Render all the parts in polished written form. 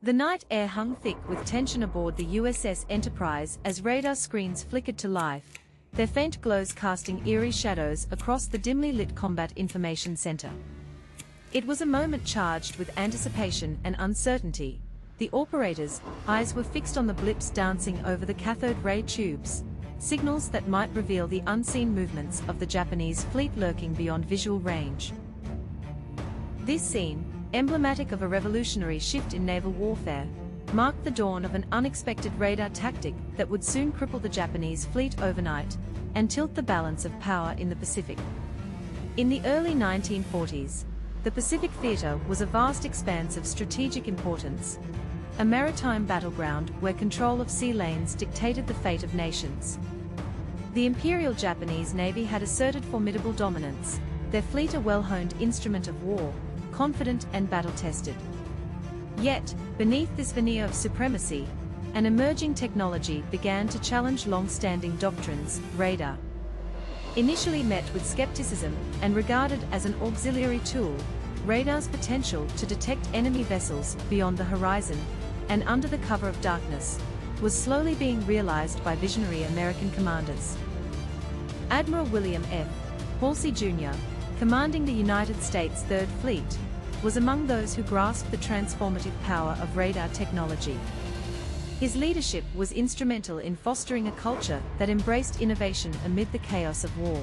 The night air hung thick with tension aboard the USS Enterprise as radar screens flickered to life, their faint glows casting eerie shadows across the dimly lit Combat Information Center. It was a moment charged with anticipation and uncertainty. The operators' eyes were fixed on the blips dancing over the cathode ray tubes, signals that might reveal the unseen movements of the Japanese fleet lurking beyond visual range. This scene, emblematic of a revolutionary shift in naval warfare, marked the dawn of an unexpected radar tactic that would soon cripple the Japanese fleet overnight and tilt the balance of power in the Pacific. In the early 1940s, the Pacific Theater was a vast expanse of strategic importance, a maritime battleground where control of sea lanes dictated the fate of nations. The Imperial Japanese Navy had asserted formidable dominance, their fleet a well-honed instrument of war, confident and battle-tested. Yet, beneath this veneer of supremacy, an emerging technology began to challenge long-standing doctrines. Radar. Initially met with skepticism and regarded as an auxiliary tool, radar's potential to detect enemy vessels beyond the horizon and under the cover of darkness was slowly being realized by visionary American commanders. Admiral William F. Halsey Jr., commanding the United States Third Fleet, was among those who grasped the transformative power of radar technology. His leadership was instrumental in fostering a culture that embraced innovation amid the chaos of war.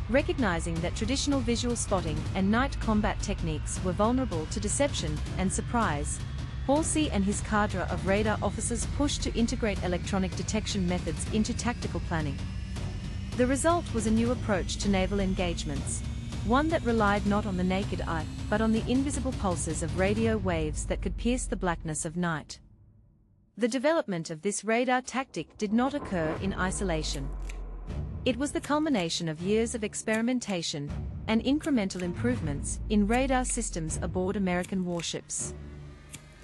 Recognizing that traditional visual spotting and night combat techniques were vulnerable to deception and surprise, Halsey and his cadre of radar officers pushed to integrate electronic detection methods into tactical planning. The result was a new approach to naval engagements, one that relied not on the naked eye, but on the invisible pulses of radio waves that could pierce the blackness of night. The development of this radar tactic did not occur in isolation. It was the culmination of years of experimentation and incremental improvements in radar systems aboard American warships.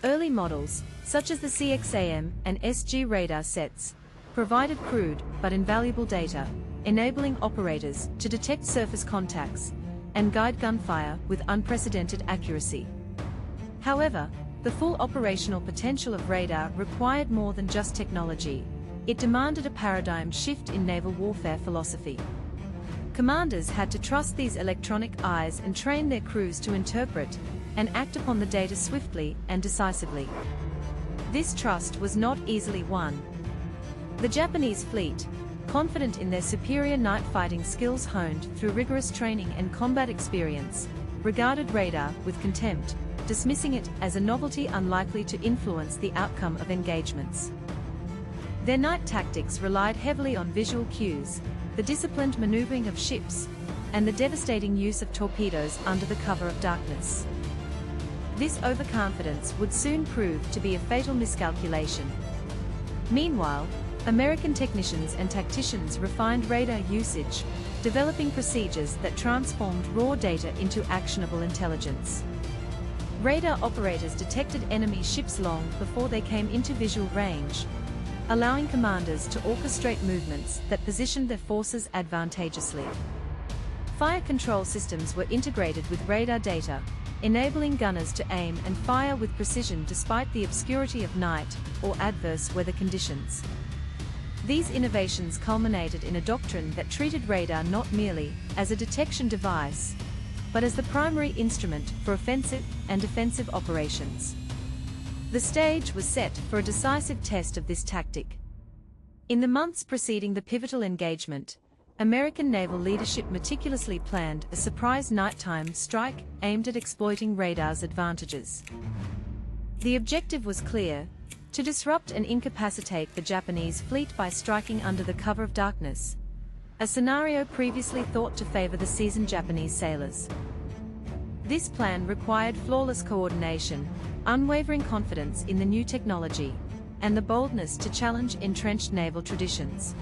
Early models, such as the CXAM and SG radar sets, provided crude but invaluable data, enabling operators to detect surface contacts and guide gunfire with unprecedented accuracy. However, the full operational potential of radar required more than just technology. It demanded a paradigm shift in naval warfare philosophy. Commanders had to trust these electronic eyes and train their crews to interpret and act upon the data swiftly and decisively. This trust was not easily won. The Japanese fleet, confident in their superior night fighting skills honed through rigorous training and combat experience, regarded radar with contempt, dismissing it as a novelty unlikely to influence the outcome of engagements. Their night tactics relied heavily on visual cues, the disciplined maneuvering of ships, and the devastating use of torpedoes under the cover of darkness. This overconfidence would soon prove to be a fatal miscalculation. Meanwhile, American technicians and tacticians refined radar usage, developing procedures that transformed raw data into actionable intelligence. Radar operators detected enemy ships long before they came into visual range, allowing commanders to orchestrate movements that positioned their forces advantageously. Fire control systems were integrated with radar data, enabling gunners to aim and fire with precision despite the obscurity of night or adverse weather conditions. These innovations culminated in a doctrine that treated radar not merely as a detection device, but as the primary instrument for offensive and defensive operations. The stage was set for a decisive test of this tactic. In the months preceding the pivotal engagement, American naval leadership meticulously planned a surprise nighttime strike aimed at exploiting radar's advantages. The objective was clear: to disrupt and incapacitate the Japanese fleet by striking under the cover of darkness, a scenario previously thought to favor the seasoned Japanese sailors. This plan required flawless coordination, unwavering confidence in the new technology, and the boldness to challenge entrenched naval traditions.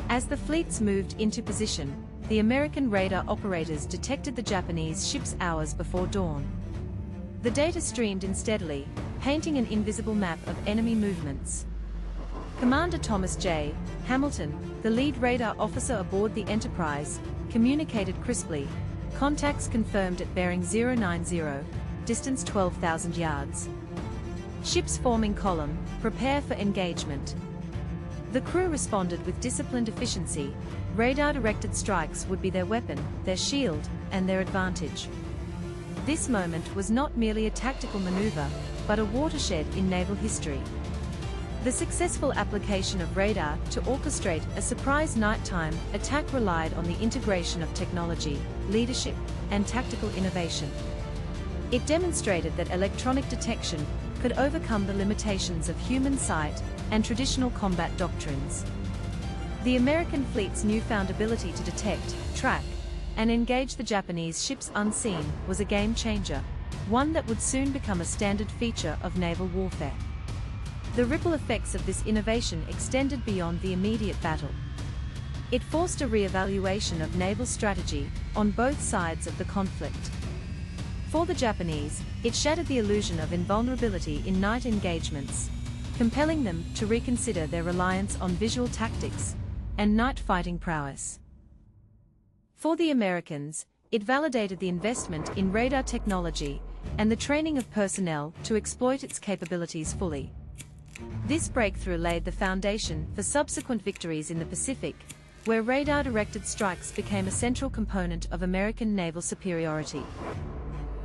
As the fleets moved into position, the American radar operators detected the Japanese ships hours before dawn. The data streamed in steadily, painting an invisible map of enemy movements. Commander Thomas J. Hamilton, the lead radar officer aboard the Enterprise, communicated crisply: "Contacts confirmed at bearing 090, distance 12,000 yards." Ships forming column, prepare for engagement. The crew responded with disciplined efficiency. Radar-directed strikes would be their weapon, their shield, and their advantage. This moment was not merely a tactical maneuver, but a watershed in naval history. The successful application of radar to orchestrate a surprise nighttime attack relied on the integration of technology, leadership, and tactical innovation. It demonstrated that electronic detection could overcome the limitations of human sight and traditional combat doctrines. The American fleet's newfound ability to detect, track, and engage the Japanese ships unseen was a game-changer, one that would soon become a standard feature of naval warfare. The ripple effects of this innovation extended beyond the immediate battle. It forced a re-evaluation of naval strategy on both sides of the conflict. For the Japanese, it shattered the illusion of invulnerability in night engagements, compelling them to reconsider their reliance on visual tactics and night fighting prowess. For the Americans, it validated the investment in radar technology and the training of personnel to exploit its capabilities fully. This breakthrough laid the foundation for subsequent victories in the Pacific, where radar-directed strikes became a central component of American naval superiority.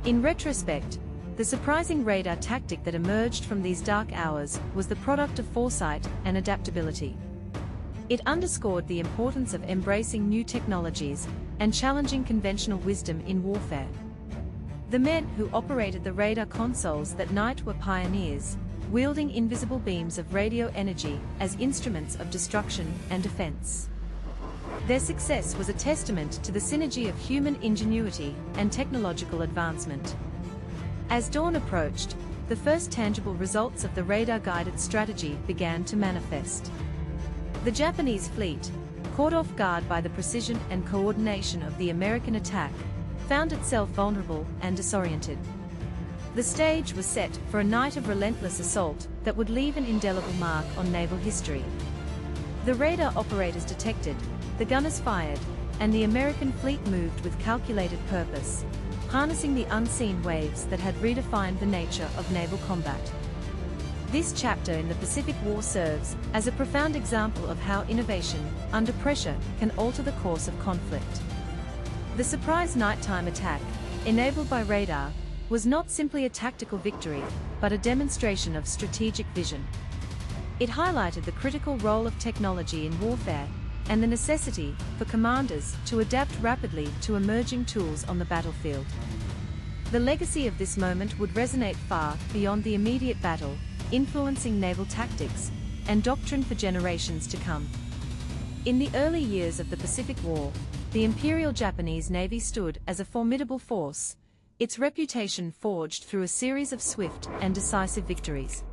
In retrospect, the surprising radar tactic that emerged from these dark hours was the product of foresight and adaptability. It underscored the importance of embracing new technologies and challenging conventional wisdom in warfare. The men who operated the radar consoles that night were pioneers, wielding invisible beams of radio energy as instruments of destruction and defense. Their success was a testament to the synergy of human ingenuity and technological advancement. As dawn approached, the first tangible results of the radar-guided strategy began to manifest. The Japanese fleet, caught off guard by the precision and coordination of the American attack, found itself vulnerable and disoriented. The stage was set for a night of relentless assault that would leave an indelible mark on naval history. The radar operators detected, the gunners fired, and the American fleet moved with calculated purpose, harnessing the unseen waves that had redefined the nature of naval combat. This chapter in the Pacific War serves as a profound example of how innovation, under pressure, can alter the course of conflict. The surprise nighttime attack, enabled by radar, was not simply a tactical victory, but a demonstration of strategic vision. It highlighted the critical role of technology in warfare and the necessity for commanders to adapt rapidly to emerging tools on the battlefield. The legacy of this moment would resonate far beyond the immediate battle, influencing naval tactics and doctrine for generations to come. In the early years of the Pacific War, the Imperial Japanese Navy stood as a formidable force, its reputation forged through a series of swift and decisive victories.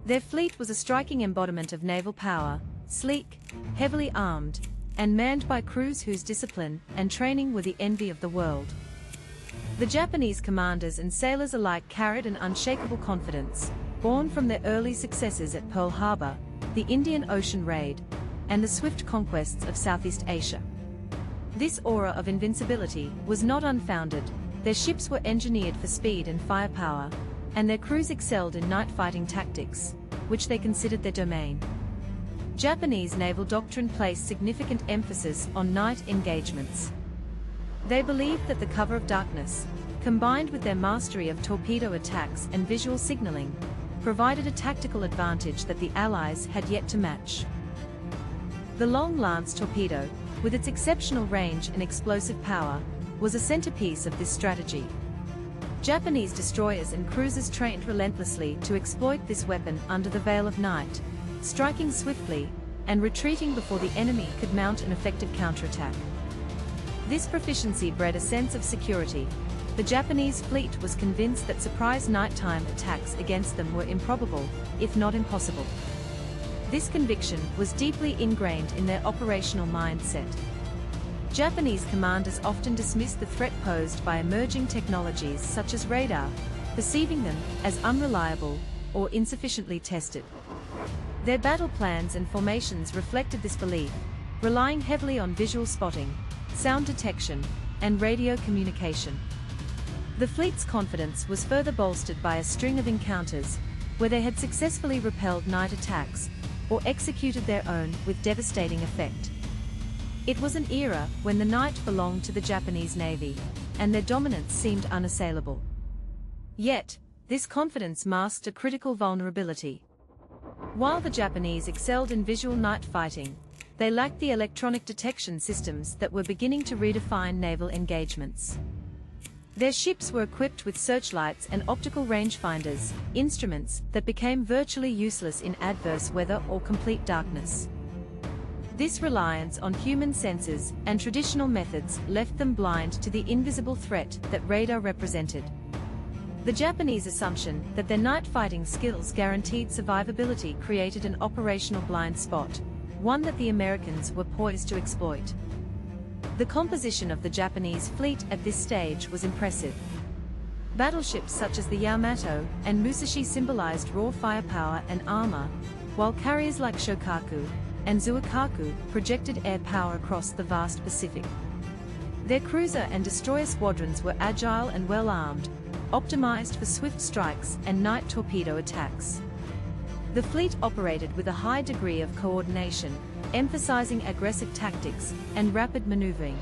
Their fleet was a striking embodiment of naval power, sleek, heavily armed, and manned by crews whose discipline and training were the envy of the world. The Japanese commanders and sailors alike carried an unshakable confidence, born from their early successes at Pearl Harbor, the Indian Ocean Raid, and the swift conquests of Southeast Asia. This aura of invincibility was not unfounded. Their ships were engineered for speed and firepower, and their crews excelled in night fighting tactics, which they considered their domain. Japanese naval doctrine placed significant emphasis on night engagements. They believed that the cover of darkness, combined with their mastery of torpedo attacks and visual signaling, provided a tactical advantage that the Allies had yet to match. The Long Lance torpedo, with its exceptional range and explosive power, was a centerpiece of this strategy. Japanese destroyers and cruisers trained relentlessly to exploit this weapon under the veil of night, striking swiftly and retreating before the enemy could mount an effective counterattack. This proficiency bred a sense of security. The Japanese fleet was convinced that surprise nighttime attacks against them were improbable, if not impossible. This conviction was deeply ingrained in their operational mindset. Japanese commanders often dismissed the threat posed by emerging technologies such as radar, perceiving them as unreliable or insufficiently tested. Their battle plans and formations reflected this belief, relying heavily on visual spotting, sound detection, and radio communication. The fleet's confidence was further bolstered by a string of encounters, where they had successfully repelled night attacks, or executed their own with devastating effect. It was an era when the night belonged to the Japanese Navy, and their dominance seemed unassailable. Yet, this confidence masked a critical vulnerability. While the Japanese excelled in visual night fighting, they lacked the electronic detection systems that were beginning to redefine naval engagements. Their ships were equipped with searchlights and optical rangefinders, instruments that became virtually useless in adverse weather or complete darkness. This reliance on human senses and traditional methods left them blind to the invisible threat that radar represented. The Japanese assumption that their night fighting skills guaranteed survivability created an operational blind spot, one that the Americans were poised to exploit. The composition of the Japanese fleet at this stage was impressive. Battleships such as the Yamato and Musashi symbolized raw firepower and armor, while carriers like Shokaku and Zuikaku projected air power across the vast Pacific. Their cruiser and destroyer squadrons were agile and well-armed, optimized for swift strikes and night torpedo attacks. The fleet operated with a high degree of coordination, emphasizing aggressive tactics and rapid maneuvering.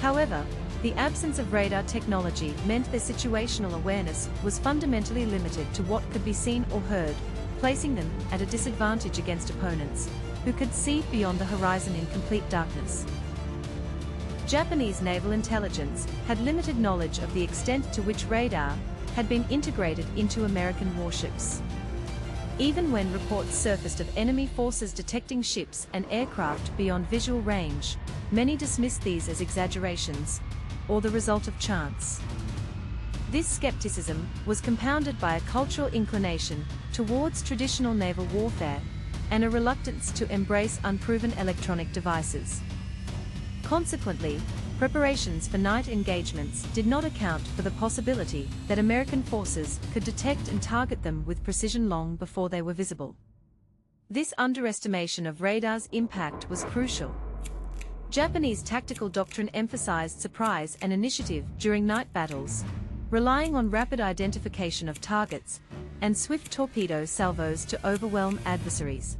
However, the absence of radar technology meant their situational awareness was fundamentally limited to what could be seen or heard, placing them at a disadvantage against opponents who could see beyond the horizon in complete darkness. Japanese naval intelligence had limited knowledge of the extent to which radar had been integrated into American warships. Even when reports surfaced of enemy forces detecting ships and aircraft beyond visual range, many dismissed these as exaggerations, or the result of chance. This skepticism was compounded by a cultural inclination towards traditional naval warfare, and a reluctance to embrace unproven electronic devices. Consequently, preparations for night engagements did not account for the possibility that American forces could detect and target them with precision long before they were visible. This underestimation of radar's impact was crucial. Japanese tactical doctrine emphasized surprise and initiative during night battles, relying on rapid identification of targets and swift torpedo salvos to overwhelm adversaries.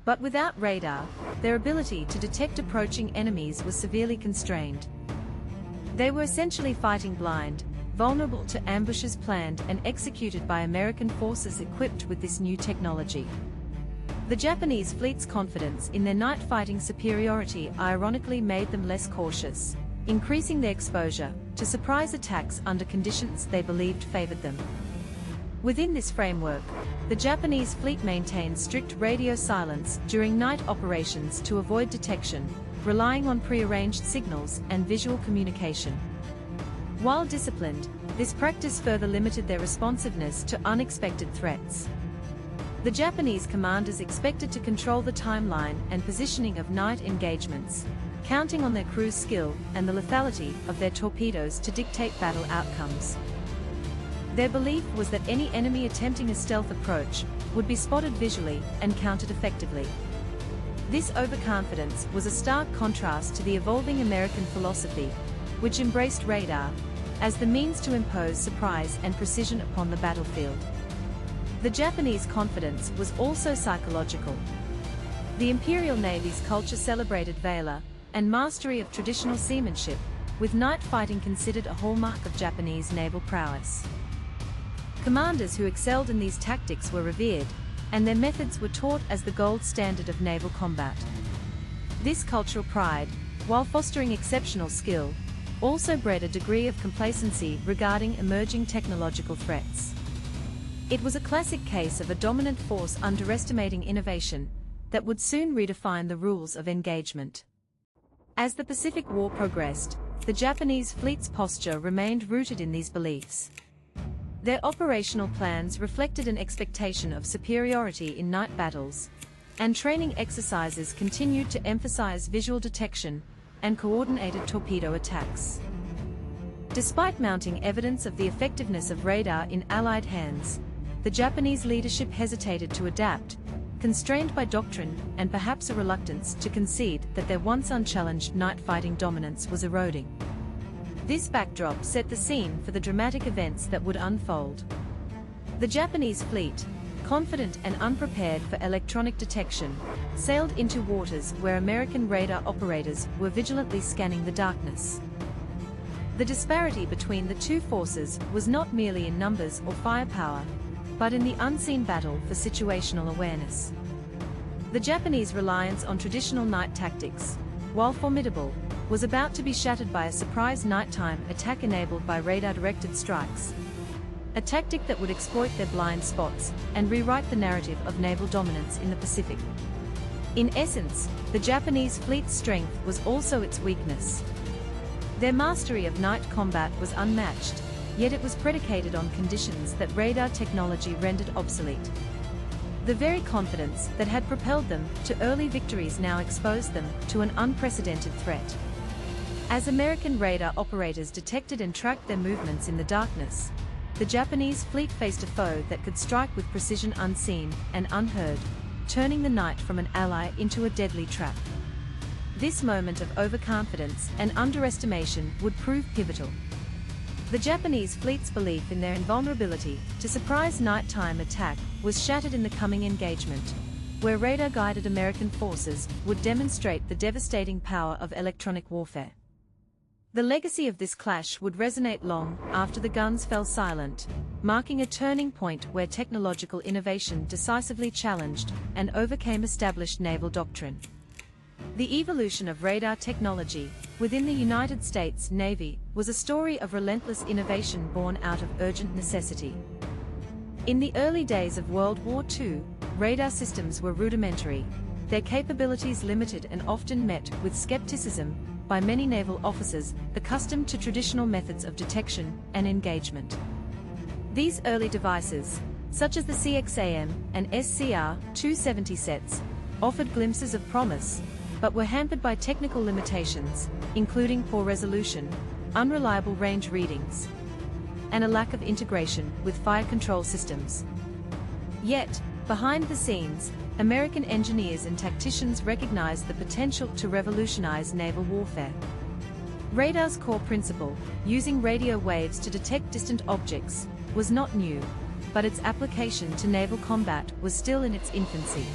But without radar, their ability to detect approaching enemies was severely constrained. They were essentially fighting blind, vulnerable to ambushes planned and executed by American forces equipped with this new technology. The Japanese fleet's confidence in their night fighting superiority ironically made them less cautious, increasing their exposure to surprise attacks under conditions they believed favored them. Within this framework, the Japanese fleet maintained strict radio silence during night operations to avoid detection, relying on prearranged signals and visual communication. While disciplined, this practice further limited their responsiveness to unexpected threats. The Japanese commanders expected to control the timeline and positioning of night engagements, counting on their crew's skill and the lethality of their torpedoes to dictate battle outcomes. Their belief was that any enemy attempting a stealth approach would be spotted visually and countered effectively. This overconfidence was a stark contrast to the evolving American philosophy, which embraced radar as the means to impose surprise and precision upon the battlefield. The Japanese confidence was also psychological. The Imperial Navy's culture celebrated valor and mastery of traditional seamanship, with night fighting considered a hallmark of Japanese naval prowess. Commanders who excelled in these tactics were revered, and their methods were taught as the gold standard of naval combat. This cultural pride, while fostering exceptional skill, also bred a degree of complacency regarding emerging technological threats. It was a classic case of a dominant force underestimating innovation that would soon redefine the rules of engagement. As the Pacific War progressed, the Japanese fleet's posture remained rooted in these beliefs. Their operational plans reflected an expectation of superiority in night battles, and training exercises continued to emphasize visual detection and coordinated torpedo attacks. Despite mounting evidence of the effectiveness of radar in Allied hands, the Japanese leadership hesitated to adapt, constrained by doctrine and perhaps a reluctance to concede that their once unchallenged night-fighting dominance was eroding. This backdrop set the scene for the dramatic events that would unfold. The Japanese fleet, confident and unprepared for electronic detection, sailed into waters where American radar operators were vigilantly scanning the darkness. The disparity between the two forces was not merely in numbers or firepower, but in the unseen battle for situational awareness. The Japanese reliance on traditional night tactics, while formidable, was about to be shattered by a surprise nighttime attack enabled by radar-directed strikes. A tactic that would exploit their blind spots and rewrite the narrative of naval dominance in the Pacific. In essence, the Japanese fleet's strength was also its weakness. Their mastery of night combat was unmatched, yet it was predicated on conditions that radar technology rendered obsolete. The very confidence that had propelled them to early victories now exposed them to an unprecedented threat. As American radar operators detected and tracked their movements in the darkness, the Japanese fleet faced a foe that could strike with precision unseen and unheard, turning the night from an ally into a deadly trap. This moment of overconfidence and underestimation would prove pivotal. The Japanese fleet's belief in their invulnerability to surprise nighttime attack was shattered in the coming engagement, where radar-guided American forces would demonstrate the devastating power of electronic warfare. The legacy of this clash would resonate long after the guns fell silent, marking a turning point where technological innovation decisively challenged and overcame established naval doctrine. The evolution of radar technology within the United States Navy was a story of relentless innovation born out of urgent necessity. In the early days of World War II, radar systems were rudimentary, their capabilities limited and often met with skepticism by many naval officers accustomed to traditional methods of detection and engagement. These early devices, such as the CXAM and SCR-270 sets, offered glimpses of promise, but were hampered by technical limitations, including poor resolution, unreliable range readings, and a lack of integration with fire control systems. Yet, behind the scenes, American engineers and tacticians recognized the potential to revolutionize naval warfare. Radar's core principle, using radio waves to detect distant objects, was not new, but its application to naval combat was still in its infancy.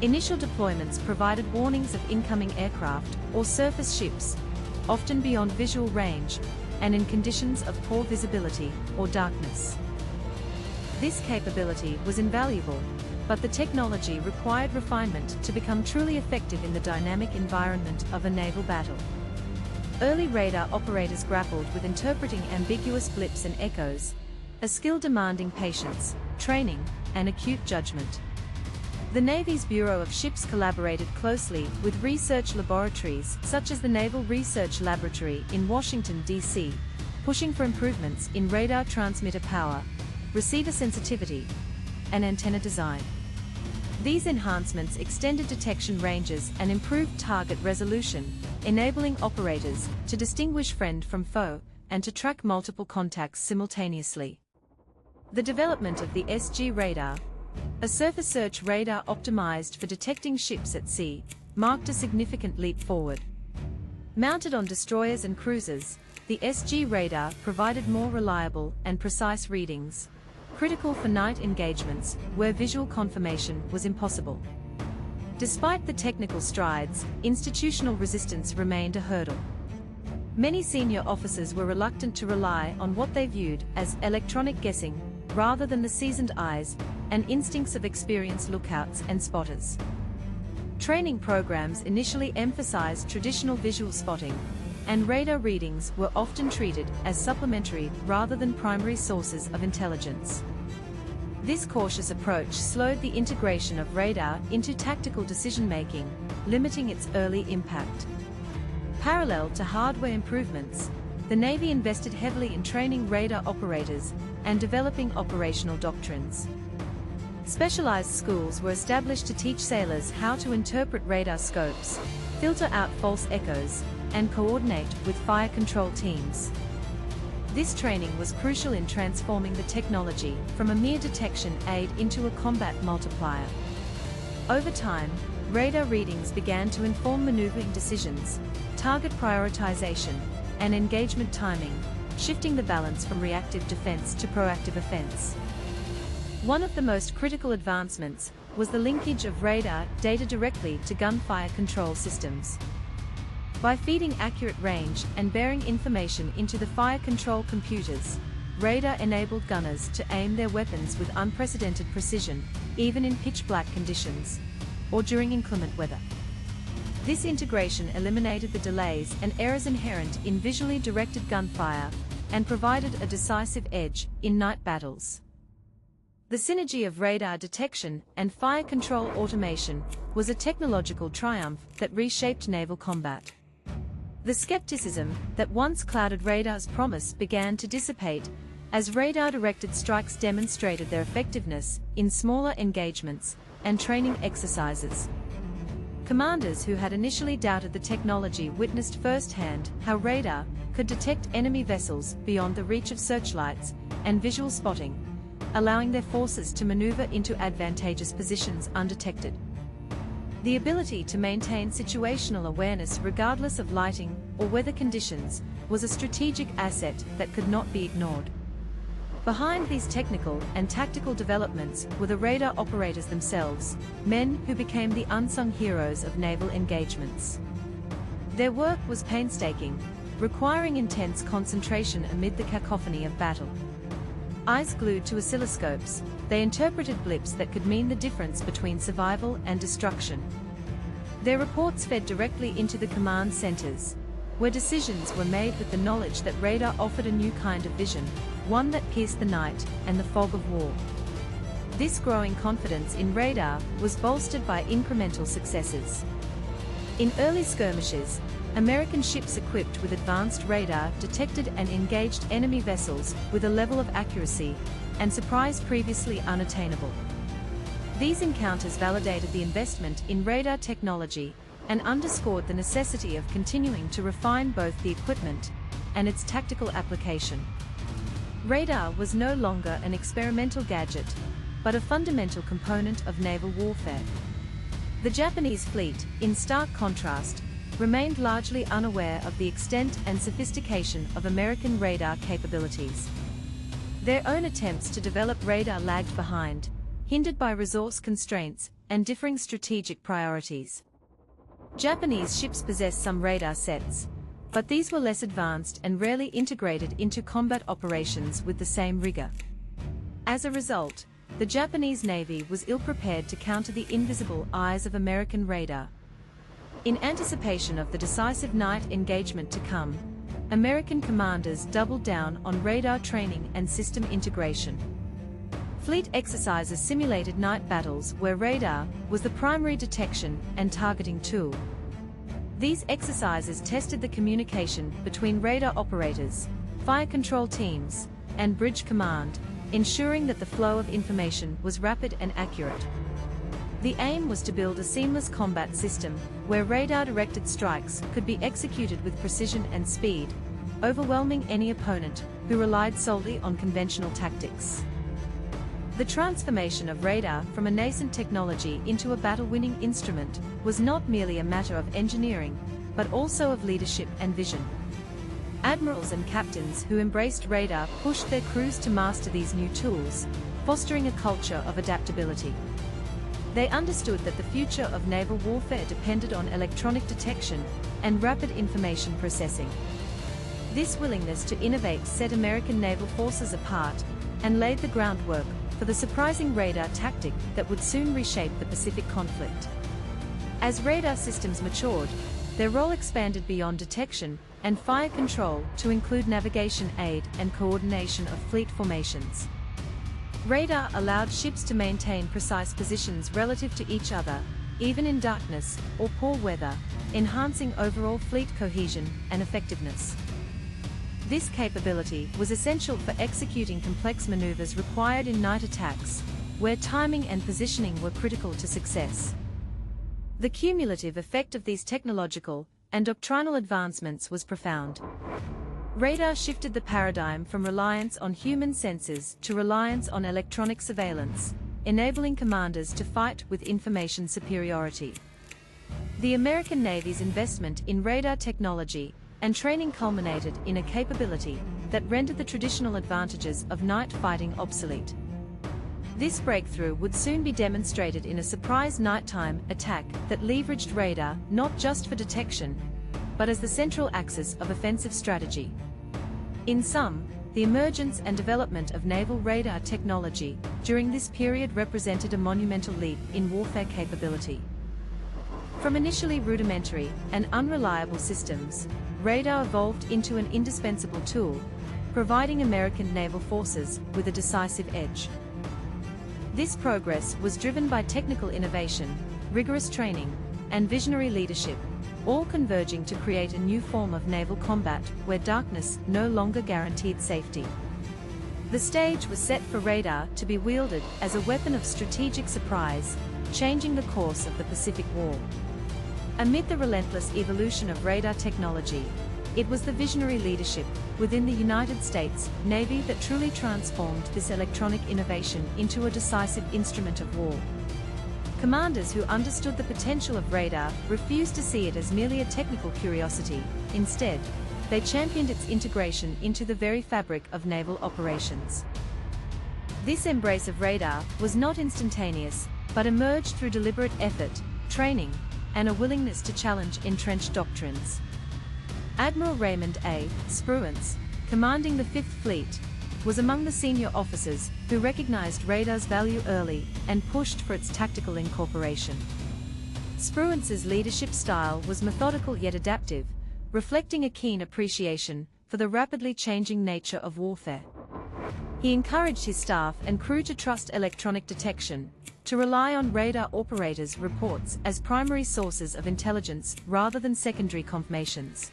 Initial deployments provided warnings of incoming aircraft or surface ships, often beyond visual range, and in conditions of poor visibility or darkness. This capability was invaluable, but the technology required refinement to become truly effective in the dynamic environment of a naval battle. Early radar operators grappled with interpreting ambiguous blips and echoes, a skill demanding patience, training, and acute judgment. The Navy's Bureau of Ships collaborated closely with research laboratories such as the Naval Research Laboratory in Washington, D.C., pushing for improvements in radar transmitter power, receiver sensitivity, and antenna design. These enhancements extended detection ranges and improved target resolution, enabling operators to distinguish friend from foe and to track multiple contacts simultaneously. The development of the SG radar, a surface search radar optimized for detecting ships at sea, marked a significant leap forward. Mounted on destroyers and cruisers, the SG radar provided more reliable and precise readings, critical for night engagements where visual confirmation was impossible. Despite the technical strides, institutional resistance remained a hurdle. Many senior officers were reluctant to rely on what they viewed as electronic guessing, rather than the seasoned eyes and instincts of experienced lookouts and spotters. Training programs initially emphasized traditional visual spotting, and radar readings were often treated as supplementary rather than primary sources of intelligence. This cautious approach slowed the integration of radar into tactical decision-making, limiting its early impact. Parallel to hardware improvements, the Navy invested heavily in training radar operators and developing operational doctrines. Specialized schools were established to teach sailors how to interpret radar scopes, filter out false echoes, and coordinate with fire control teams. This training was crucial in transforming the technology from a mere detection aid into a combat multiplier. Over time, radar readings began to inform maneuvering decisions, target prioritization, and engagement timing, shifting the balance from reactive defense to proactive offense. One of the most critical advancements was the linkage of radar data directly to gunfire control systems. By feeding accurate range and bearing information into the fire control computers, radar enabled gunners to aim their weapons with unprecedented precision, even in pitch-black conditions, or during inclement weather. This integration eliminated the delays and errors inherent in visually directed gunfire, and provided a decisive edge in night battles. The synergy of radar detection and fire control automation was a technological triumph that reshaped naval combat. The skepticism that once clouded radar's promise began to dissipate as radar-directed strikes demonstrated their effectiveness in smaller engagements and training exercises. Commanders who had initially doubted the technology witnessed firsthand how radar could detect enemy vessels beyond the reach of searchlights and visual spotting, allowing their forces to maneuver into advantageous positions undetected. The ability to maintain situational awareness regardless of lighting or weather conditions was a strategic asset that could not be ignored. Behind these technical and tactical developments were the radar operators themselves, men who became the unsung heroes of naval engagements. Their work was painstaking, requiring intense concentration amid the cacophony of battle. Eyes glued to oscilloscopes, they interpreted blips that could mean the difference between survival and destruction. Their reports fed directly into the command centers, where decisions were made with the knowledge that radar offered a new kind of vision, one that pierced the night and the fog of war. This growing confidence in radar was bolstered by incremental successes. In early skirmishes, American ships equipped with advanced radar detected and engaged enemy vessels with a level of accuracy and surprise previously unattainable. These encounters validated the investment in radar technology and underscored the necessity of continuing to refine both the equipment and its tactical application. Radar was no longer an experimental gadget, but a fundamental component of naval warfare. The Japanese fleet, in stark contrast, remained largely unaware of the extent and sophistication of American radar capabilities. Their own attempts to develop radar lagged behind, hindered by resource constraints and differing strategic priorities. Japanese ships possessed some radar sets, but these were less advanced and rarely integrated into combat operations with the same rigor. As a result, the Japanese Navy was ill-prepared to counter the invisible eyes of American radar. In anticipation of the decisive night engagement to come, American commanders doubled down on radar training and system integration. Fleet exercises simulated night battles where radar was the primary detection and targeting tool. These exercises tested the communication between radar operators, fire control teams, and bridge command, ensuring that the flow of information was rapid and accurate. The aim was to build a seamless combat system where radar-directed strikes could be executed with precision and speed, overwhelming any opponent who relied solely on conventional tactics. The transformation of radar from a nascent technology into a battle-winning instrument was not merely a matter of engineering, but also of leadership and vision. Admirals and captains who embraced radar pushed their crews to master these new tools, fostering a culture of adaptability. They understood that the future of naval warfare depended on electronic detection and rapid information processing. This willingness to innovate set American naval forces apart and laid the groundwork for the surprising radar tactic that would soon reshape the Pacific conflict. As radar systems matured, their role expanded beyond detection and fire control to include navigation aid and coordination of fleet formations. Radar allowed ships to maintain precise positions relative to each other, even in darkness or poor weather, enhancing overall fleet cohesion and effectiveness. This capability was essential for executing complex maneuvers required in night attacks, where timing and positioning were critical to success. The cumulative effect of these technological and doctrinal advancements was profound. Radar shifted the paradigm from reliance on human senses to reliance on electronic surveillance, enabling commanders to fight with information superiority. The American Navy's investment in radar technology and training culminated in a capability that rendered the traditional advantages of night fighting obsolete. This breakthrough would soon be demonstrated in a surprise nighttime attack that leveraged radar not just for detection, but as the central axis of offensive strategy. In sum, the emergence and development of naval radar technology during this period represented a monumental leap in warfare capability. From initially rudimentary and unreliable systems, radar evolved into an indispensable tool, providing American naval forces with a decisive edge. This progress was driven by technical innovation, rigorous training, and visionary leadership, all converging to create a new form of naval combat where darkness no longer guaranteed safety. The stage was set for radar to be wielded as a weapon of strategic surprise, changing the course of the Pacific War. Amid the relentless evolution of radar technology, it was the visionary leadership within the United States Navy that truly transformed this electronic innovation into a decisive instrument of war. Commanders who understood the potential of radar refused to see it as merely a technical curiosity. Instead, they championed its integration into the very fabric of naval operations. This embrace of radar was not instantaneous, but emerged through deliberate effort, training, and a willingness to challenge entrenched doctrines. Admiral Raymond A. Spruance, commanding the Fifth Fleet, was among the senior officers who recognized radar's value early and pushed for its tactical incorporation. Spruance's leadership style was methodical yet adaptive, reflecting a keen appreciation for the rapidly changing nature of warfare. He encouraged his staff and crew to trust electronic detection, to rely on radar operators' reports as primary sources of intelligence rather than secondary confirmations.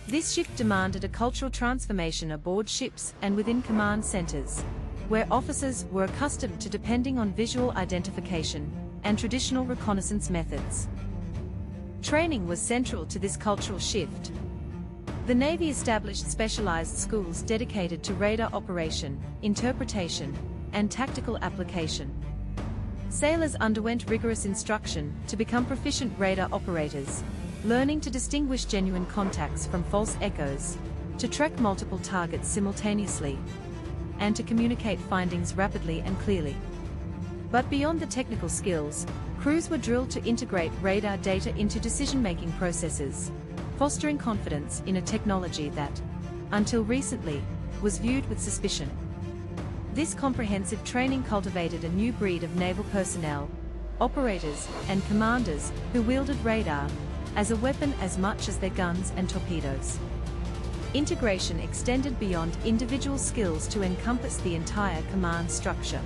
This shift demanded a cultural transformation aboard ships and within command centers, where officers were accustomed to depending on visual identification and traditional reconnaissance methods. Training was central to this cultural shift. The Navy established specialized schools dedicated to radar operation, interpretation, and tactical application. Sailors underwent rigorous instruction to become proficient radar operators, learning to distinguish genuine contacts from false echoes, to track multiple targets simultaneously, and to communicate findings rapidly and clearly. But beyond the technical skills, crews were drilled to integrate radar data into decision-making processes, fostering confidence in a technology that, until recently, was viewed with suspicion. This comprehensive training cultivated a new breed of naval personnel, operators and commanders who wielded radar as a weapon as much as their guns and torpedoes. Integration extended beyond individual skills to encompass the entire command structure.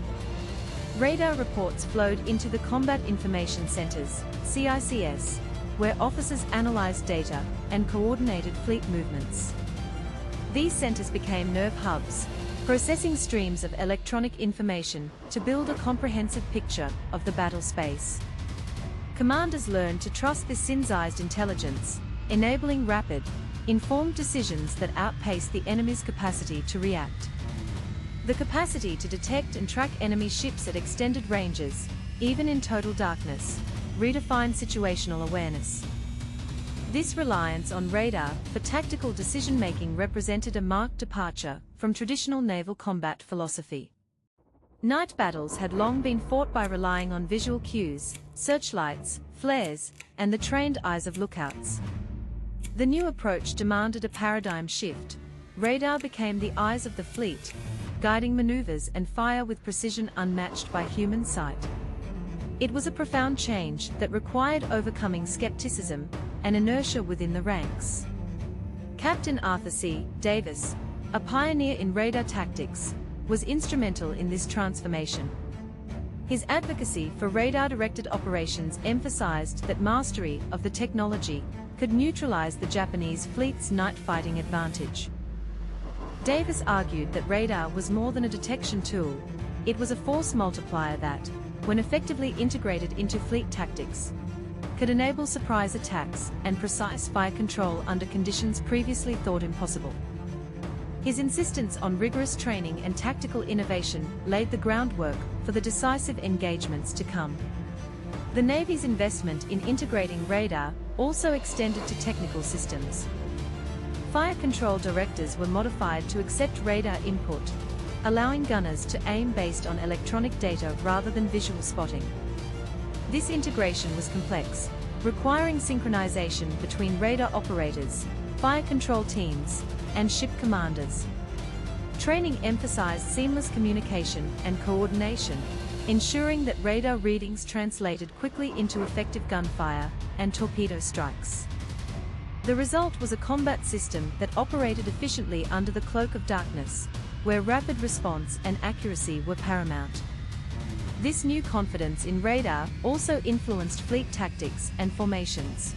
Radar reports flowed into the Combat Information Centers, CICS, where officers analyzed data and coordinated fleet movements. These centers became nerve hubs, processing streams of electronic information to build a comprehensive picture of the battle space. Commanders learned to trust this synthesized intelligence, enabling rapid, informed decisions that outpaced the enemy's capacity to react. The capacity to detect and track enemy ships at extended ranges, even in total darkness, redefined situational awareness. This reliance on radar for tactical decision-making represented a marked departure from traditional naval combat philosophy. Night battles had long been fought by relying on visual cues, searchlights, flares, and the trained eyes of lookouts. The new approach demanded a paradigm shift. Radar became the eyes of the fleet, guiding maneuvers and fire with precision unmatched by human sight. It was a profound change that required overcoming skepticism and inertia within the ranks. Captain Arthur C. Davis, a pioneer in radar tactics, was instrumental in this transformation. His advocacy for radar-directed operations emphasized that mastery of the technology could neutralize the Japanese fleet's night fighting advantage. Davis argued that radar was more than a detection tool, it was a force multiplier that, when effectively integrated into fleet tactics, could enable surprise attacks and precise fire control under conditions previously thought impossible. His insistence on rigorous training and tactical innovation laid the groundwork for the decisive engagements to come. The Navy's investment in integrating radar also extended to technical systems. Fire control directors were modified to accept radar input, allowing gunners to aim based on electronic data rather than visual spotting. This integration was complex, requiring synchronization between radar operators, fire control teams, and ship commanders. Training emphasized seamless communication and coordination, ensuring that radar readings translated quickly into effective gunfire and torpedo strikes. The result was a combat system that operated efficiently under the cloak of darkness, where rapid response and accuracy were paramount. This new confidence in radar also influenced fleet tactics and formations.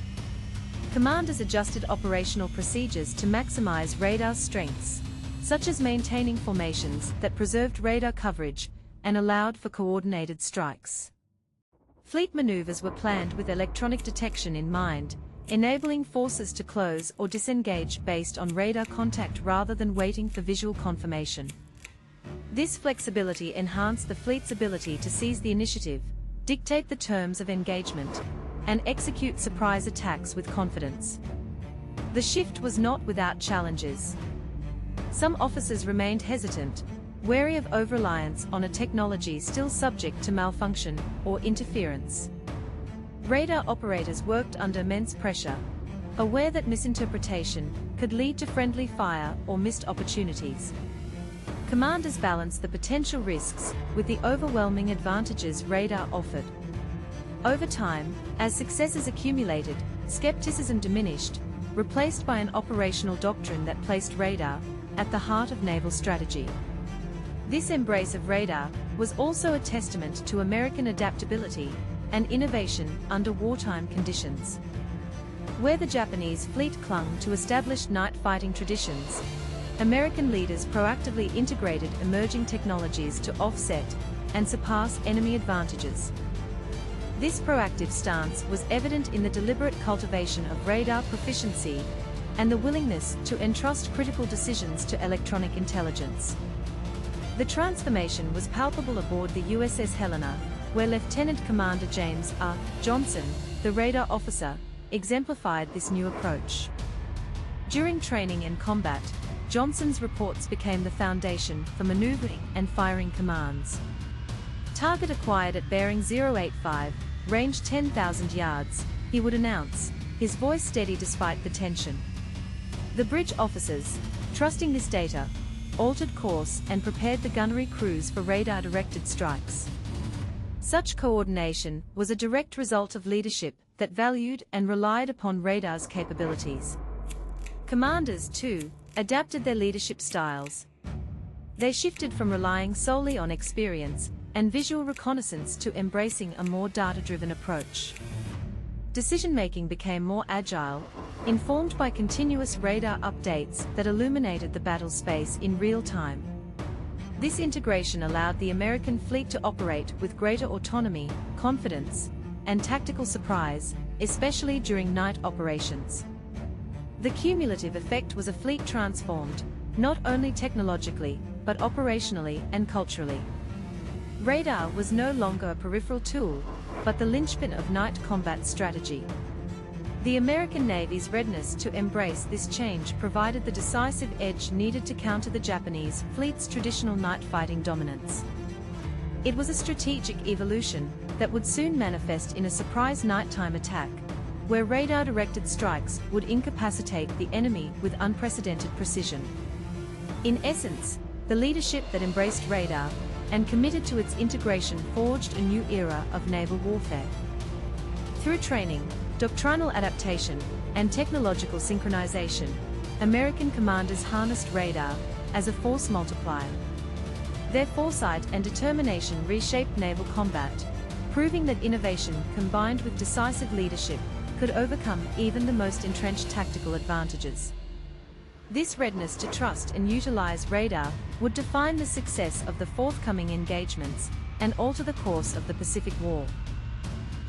Commanders adjusted operational procedures to maximize radar's strengths, such as maintaining formations that preserved radar coverage and allowed for coordinated strikes. Fleet maneuvers were planned with electronic detection in mind, enabling forces to close or disengage based on radar contact rather than waiting for visual confirmation. This flexibility enhanced the fleet's ability to seize the initiative, dictate the terms of engagement, and execute surprise attacks with confidence. The shift was not without challenges. Some officers remained hesitant, wary of over-reliance on a technology still subject to malfunction or interference. Radar operators worked under immense pressure, aware that misinterpretation could lead to friendly fire or missed opportunities. Commanders balanced the potential risks with the overwhelming advantages radar offered. Over time, as successes accumulated, skepticism diminished, replaced by an operational doctrine that placed radar at the heart of naval strategy. This embrace of radar was also a testament to American adaptability and innovation under wartime conditions. Where the Japanese fleet clung to established night fighting traditions, American leaders proactively integrated emerging technologies to offset and surpass enemy advantages. This proactive stance was evident in the deliberate cultivation of radar proficiency and the willingness to entrust critical decisions to electronic intelligence. The transformation was palpable aboard the USS Helena, where Lieutenant Commander James R. Johnson, the radar officer, exemplified this new approach. During training and combat, Johnson's reports became the foundation for maneuvering and firing commands. Target acquired at bearing 085, range 10,000 yards, he would announce, his voice steady despite the tension. The bridge officers, trusting this data, altered course and prepared the gunnery crews for radar-directed strikes. Such coordination was a direct result of leadership that valued and relied upon radar's capabilities. Commanders, too, adapted their leadership styles. They shifted from relying solely on experience and visual reconnaissance to embracing a more data-driven approach. Decision-making became more agile, informed by continuous radar updates that illuminated the battle space in real time. This integration allowed the American fleet to operate with greater autonomy, confidence, and tactical surprise, especially during night operations. The cumulative effect was a fleet transformed, not only technologically, but operationally and culturally. Radar was no longer a peripheral tool, but the linchpin of night combat strategy. The American Navy's readiness to embrace this change provided the decisive edge needed to counter the Japanese fleet's traditional night fighting dominance. It was a strategic evolution that would soon manifest in a surprise nighttime attack, where radar-directed strikes would incapacitate the enemy with unprecedented precision. In essence, the leadership that embraced radar and committed to its integration forged a new era of naval warfare. Through training, doctrinal adaptation, and technological synchronization, American commanders harnessed radar as a force multiplier. Their foresight and determination reshaped naval combat, proving that innovation combined with decisive leadership could overcome even the most entrenched tactical advantages. This readiness to trust and utilize radar would define the success of the forthcoming engagements and alter the course of the Pacific War.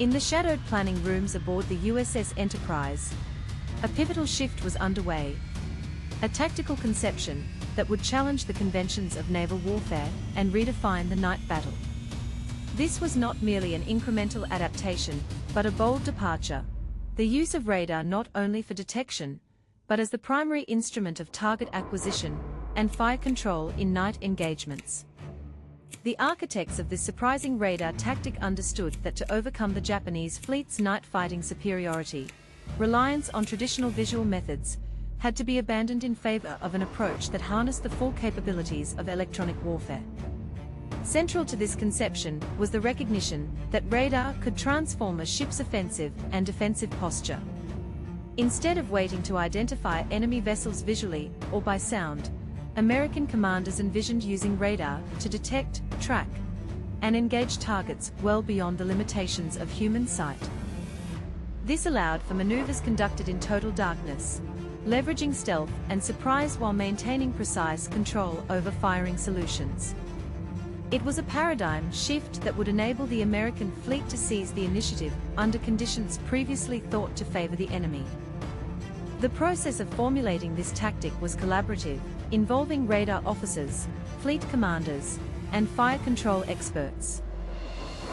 In the shadowed planning rooms aboard the USS Enterprise, a pivotal shift was underway, a tactical conception that would challenge the conventions of naval warfare and redefine the night battle. This was not merely an incremental adaptation, but a bold departure, the use of radar not only for detection, but as the primary instrument of target acquisition, and fire control in night engagements. The architects of this surprising radar tactic understood that to overcome the Japanese fleet's night fighting superiority, reliance on traditional visual methods had to be abandoned in favor of an approach that harnessed the full capabilities of electronic warfare. Central to this conception was the recognition that radar could transform a ship's offensive and defensive posture. Instead of waiting to identify enemy vessels visually or by sound, American commanders envisioned using radar to detect, track, and engage targets well beyond the limitations of human sight. This allowed for maneuvers conducted in total darkness, leveraging stealth and surprise while maintaining precise control over firing solutions. It was a paradigm shift that would enable the American fleet to seize the initiative under conditions previously thought to favor the enemy. The process of formulating this tactic was collaborative, involving radar officers, fleet commanders, and fire control experts.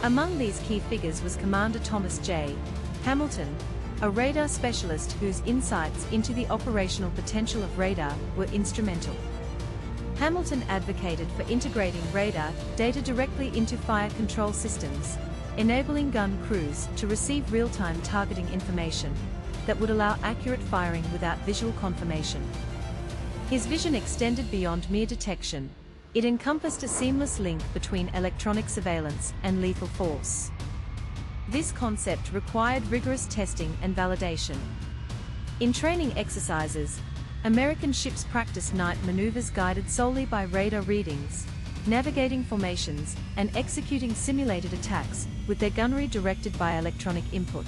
Among these key figures was Commander Thomas J. Hamilton, a radar specialist whose insights into the operational potential of radar were instrumental. Hamilton advocated for integrating radar data directly into fire control systems, enabling gun crews to receive real-time targeting information that would allow accurate firing without visual confirmation. His vision extended beyond mere detection. It encompassed a seamless link between electronic surveillance and lethal force. This concept required rigorous testing and validation. In training exercises, American ships practiced night maneuvers guided solely by radar readings, navigating formations, and executing simulated attacks with their gunnery directed by electronic input.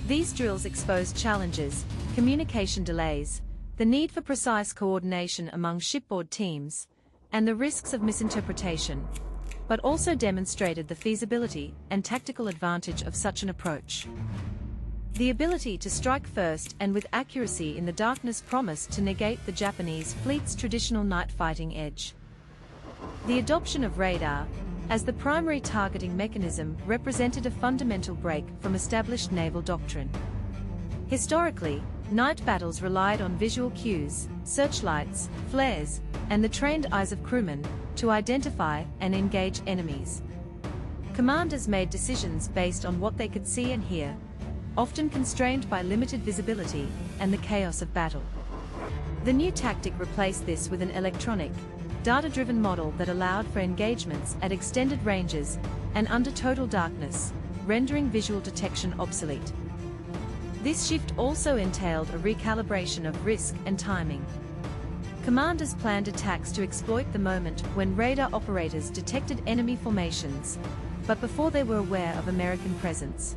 These drills exposed challenges, communication delays, the need for precise coordination among shipboard teams, and the risks of misinterpretation, but also demonstrated the feasibility and tactical advantage of such an approach. The ability to strike first and with accuracy in the darkness promised to negate the Japanese fleet's traditional night fighting edge. The adoption of radar as the primary targeting mechanism represented a fundamental break from established naval doctrine. Historically, night battles relied on visual cues, searchlights, flares, and the trained eyes of crewmen to identify and engage enemies. Commanders made decisions based on what they could see and hear, often constrained by limited visibility and the chaos of battle. The new tactic replaced this with an electronic, data-driven model that allowed for engagements at extended ranges and under total darkness, rendering visual detection obsolete. This shift also entailed a recalibration of risk and timing. Commanders planned attacks to exploit the moment when radar operators detected enemy formations, but before they were aware of American presence.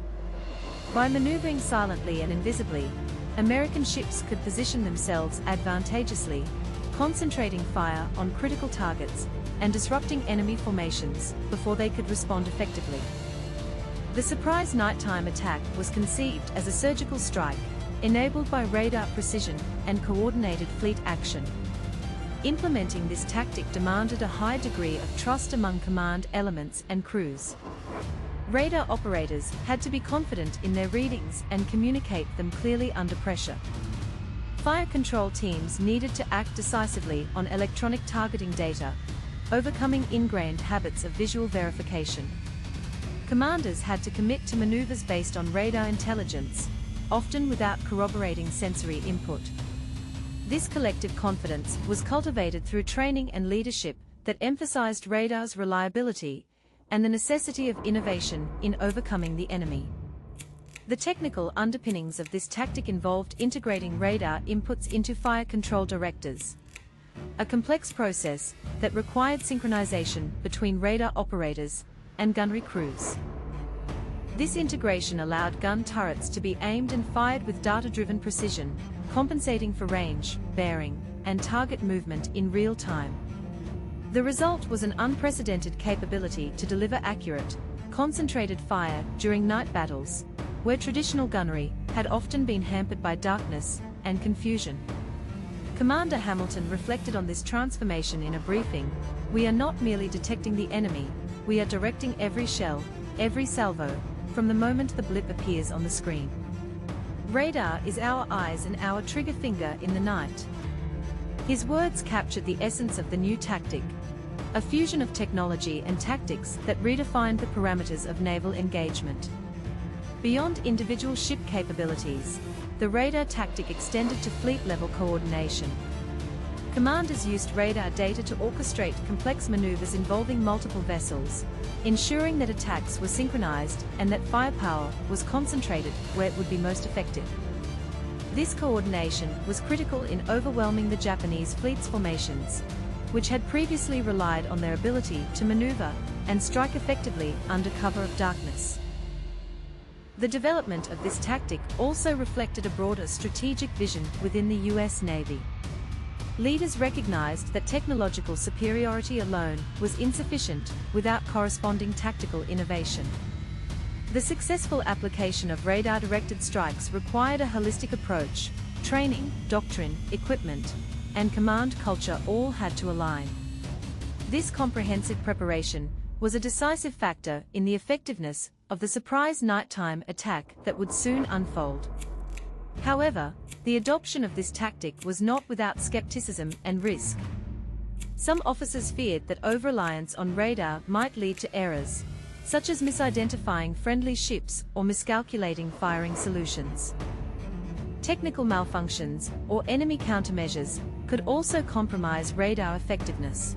By maneuvering silently and invisibly, American ships could position themselves advantageously, concentrating fire on critical targets and disrupting enemy formations before they could respond effectively. The surprise nighttime attack was conceived as a surgical strike, enabled by radar precision and coordinated fleet action. Implementing this tactic demanded a high degree of trust among command elements and crews. Radar operators had to be confident in their readings and communicate them clearly under pressure. Fire control teams needed to act decisively on electronic targeting data, overcoming ingrained habits of visual verification. Commanders had to commit to maneuvers based on radar intelligence, often without corroborating sensory input. This collective confidence was cultivated through training and leadership that emphasized radar's reliability and the necessity of innovation in overcoming the enemy. The technical underpinnings of this tactic involved integrating radar inputs into fire control directors, a complex process that required synchronization between radar operators and gunnery crews. This integration allowed gun turrets to be aimed and fired with data-driven precision, compensating for range, bearing, and target movement in real time. The result was an unprecedented capability to deliver accurate, concentrated fire during night battles, where traditional gunnery had often been hampered by darkness and confusion. Commander Hamilton reflected on this transformation in a briefing: "We are not merely detecting the enemy, we are directing every shell, every salvo, from the moment the blip appears on the screen. Radar is our eyes and our trigger finger in the night." His words captured the essence of the new tactic, a fusion of technology and tactics that redefined the parameters of naval engagement. Beyond individual ship capabilities, the radar tactic extended to fleet-level coordination. Commanders used radar data to orchestrate complex maneuvers involving multiple vessels, ensuring that attacks were synchronized and that firepower was concentrated where it would be most effective. This coordination was critical in overwhelming the Japanese fleet's formations, which had previously relied on their ability to maneuver and strike effectively under cover of darkness. The development of this tactic also reflected a broader strategic vision within the U.S. Navy. Leaders recognized that technological superiority alone was insufficient without corresponding tactical innovation. The successful application of radar-directed strikes required a holistic approach. Training, doctrine, equipment, and command culture all had to align. This comprehensive preparation was a decisive factor in the effectiveness of the surprise nighttime attack that would soon unfold. However, the adoption of this tactic was not without skepticism and risk. Some officers feared that over-reliance on radar might lead to errors, such as misidentifying friendly ships or miscalculating firing solutions. Technical malfunctions or enemy countermeasures could also compromise radar effectiveness.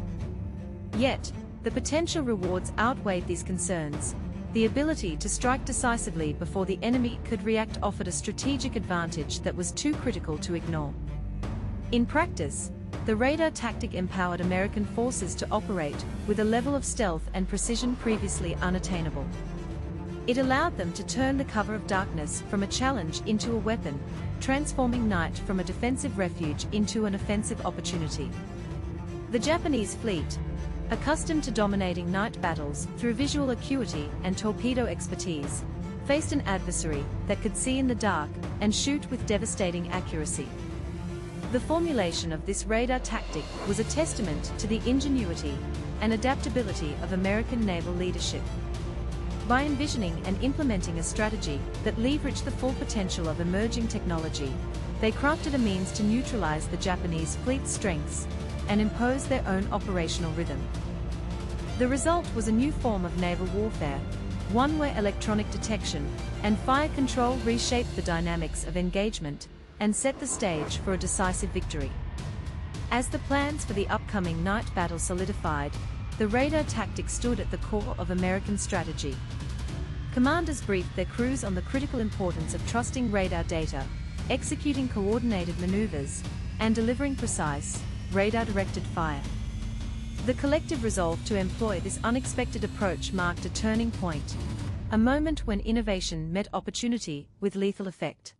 Yet, the potential rewards outweighed these concerns. The ability to strike decisively before the enemy could react offered a strategic advantage that was too critical to ignore. In practice, the radar tactic empowered American forces to operate with a level of stealth and precision previously unattainable. It allowed them to turn the cover of darkness from a challenge into a weapon, transforming night from a defensive refuge into an offensive opportunity. The Japanese fleet, accustomed to dominating night battles through visual acuity and torpedo expertise, faced an adversary that could see in the dark and shoot with devastating accuracy. The formulation of this radar tactic was a testament to the ingenuity and adaptability of American naval leadership. By envisioning and implementing a strategy that leveraged the full potential of emerging technology, they crafted a means to neutralize the Japanese fleet's strengths and impose their own operational rhythm. The result was a new form of naval warfare, one where electronic detection and fire control reshaped the dynamics of engagement and set the stage for a decisive victory. As the plans for the upcoming night battle solidified, the radar tactic stood at the core of American strategy. Commanders briefed their crews on the critical importance of trusting radar data, executing coordinated maneuvers, and delivering precise, radar-directed fire. The collective resolve to employ this unexpected approach marked a turning point, a moment when innovation met opportunity with lethal effect.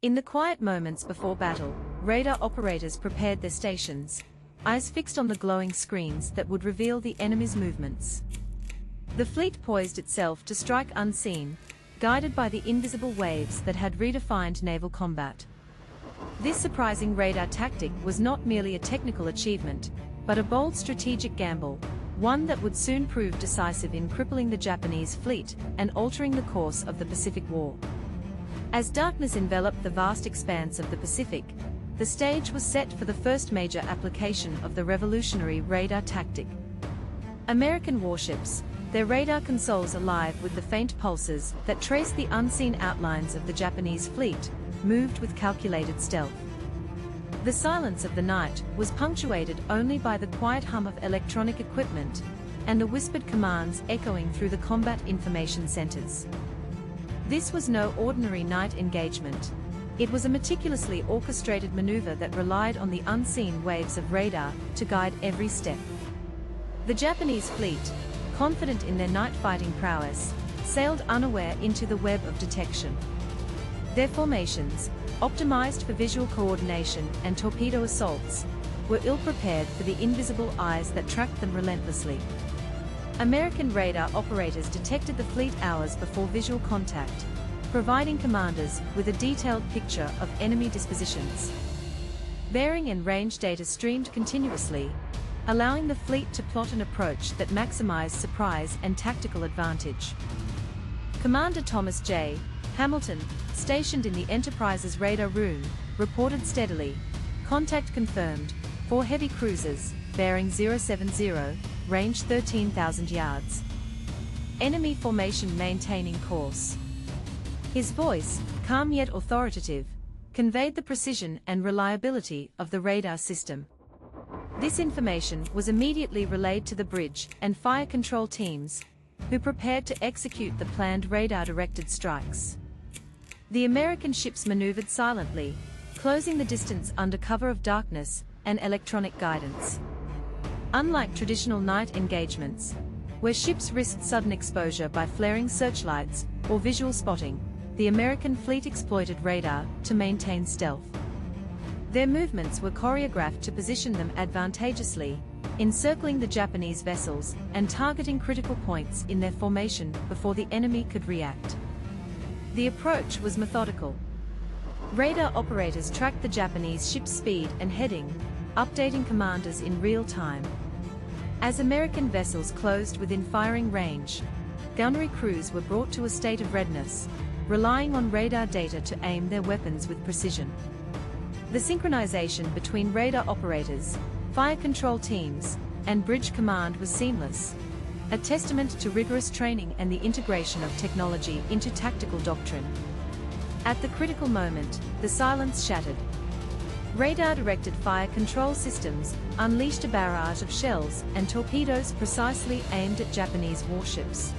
In the quiet moments before battle, radar operators prepared their stations, eyes fixed on the glowing screens that would reveal the enemy's movements. The fleet poised itself to strike unseen, guided by the invisible waves that had redefined naval combat. This surprising radar tactic was not merely a technical achievement, but a bold strategic gamble, one that would soon prove decisive in crippling the Japanese fleet and altering the course of the Pacific War. As darkness enveloped the vast expanse of the Pacific, the stage was set for the first major application of the revolutionary radar tactic. American warships, their radar consoles alive with the faint pulses that traced the unseen outlines of the Japanese fleet, moved with calculated stealth. The silence of the night was punctuated only by the quiet hum of electronic equipment and the whispered commands echoing through the combat information centers. This was no ordinary night engagement. It was a meticulously orchestrated maneuver that relied on the unseen waves of radar to guide every step. The Japanese fleet, confident in their night fighting prowess, sailed unaware into the web of detection. Their formations, optimized for visual coordination and torpedo assaults, were ill-prepared for the invisible eyes that tracked them relentlessly. American radar operators detected the fleet hours before visual contact, providing commanders with a detailed picture of enemy dispositions. Bearing and range data streamed continuously, allowing the fleet to plot an approach that maximized surprise and tactical advantage. Commander Thomas J. Hamilton, stationed in the Enterprise's radar room, reported steadily, "Contact confirmed, 4 heavy cruisers, bearing 070, range 13,000 yards. Enemy formation maintaining course. His voice, calm yet authoritative, conveyed the precision and reliability of the radar system. This information was immediately relayed to the bridge and fire control teams, who prepared to execute the planned radar-directed strikes. The American ships maneuvered silently, closing the distance under cover of darkness and electronic guidance. Unlike traditional night engagements, where ships risked sudden exposure by flaring searchlights or visual spotting, the American fleet exploited radar to maintain stealth. Their movements were choreographed to position them advantageously, encircling the Japanese vessels and targeting critical points in their formation before the enemy could react. The approach was methodical. Radar operators tracked the Japanese ship's speed and heading, updating commanders in real time. As American vessels closed within firing range, gunnery crews were brought to a state of readiness, relying on radar data to aim their weapons with precision. The synchronization between radar operators, fire control teams, and bridge command was seamless, a testament to rigorous training and the integration of technology into tactical doctrine. At the critical moment, the silence shattered. Radar-directed fire control systems unleashed a barrage of shells and torpedoes precisely aimed at Japanese warships.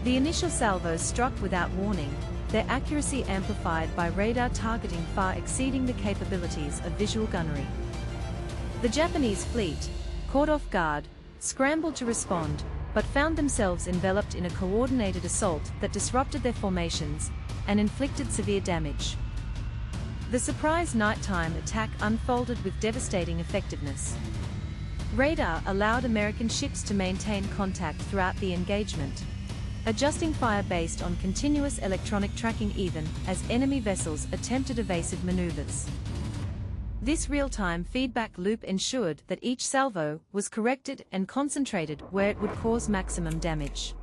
The initial salvos struck without warning, their accuracy amplified by radar targeting far exceeding the capabilities of visual gunnery. The Japanese fleet, caught off guard, scrambled to respond, but found themselves enveloped in a coordinated assault that disrupted their formations and inflicted severe damage. The surprise nighttime attack unfolded with devastating effectiveness. Radar allowed American ships to maintain contact throughout the engagement, adjusting fire based on continuous electronic tracking even as enemy vessels attempted evasive maneuvers. This real-time feedback loop ensured that each salvo was corrected and concentrated where it would cause maximum damage.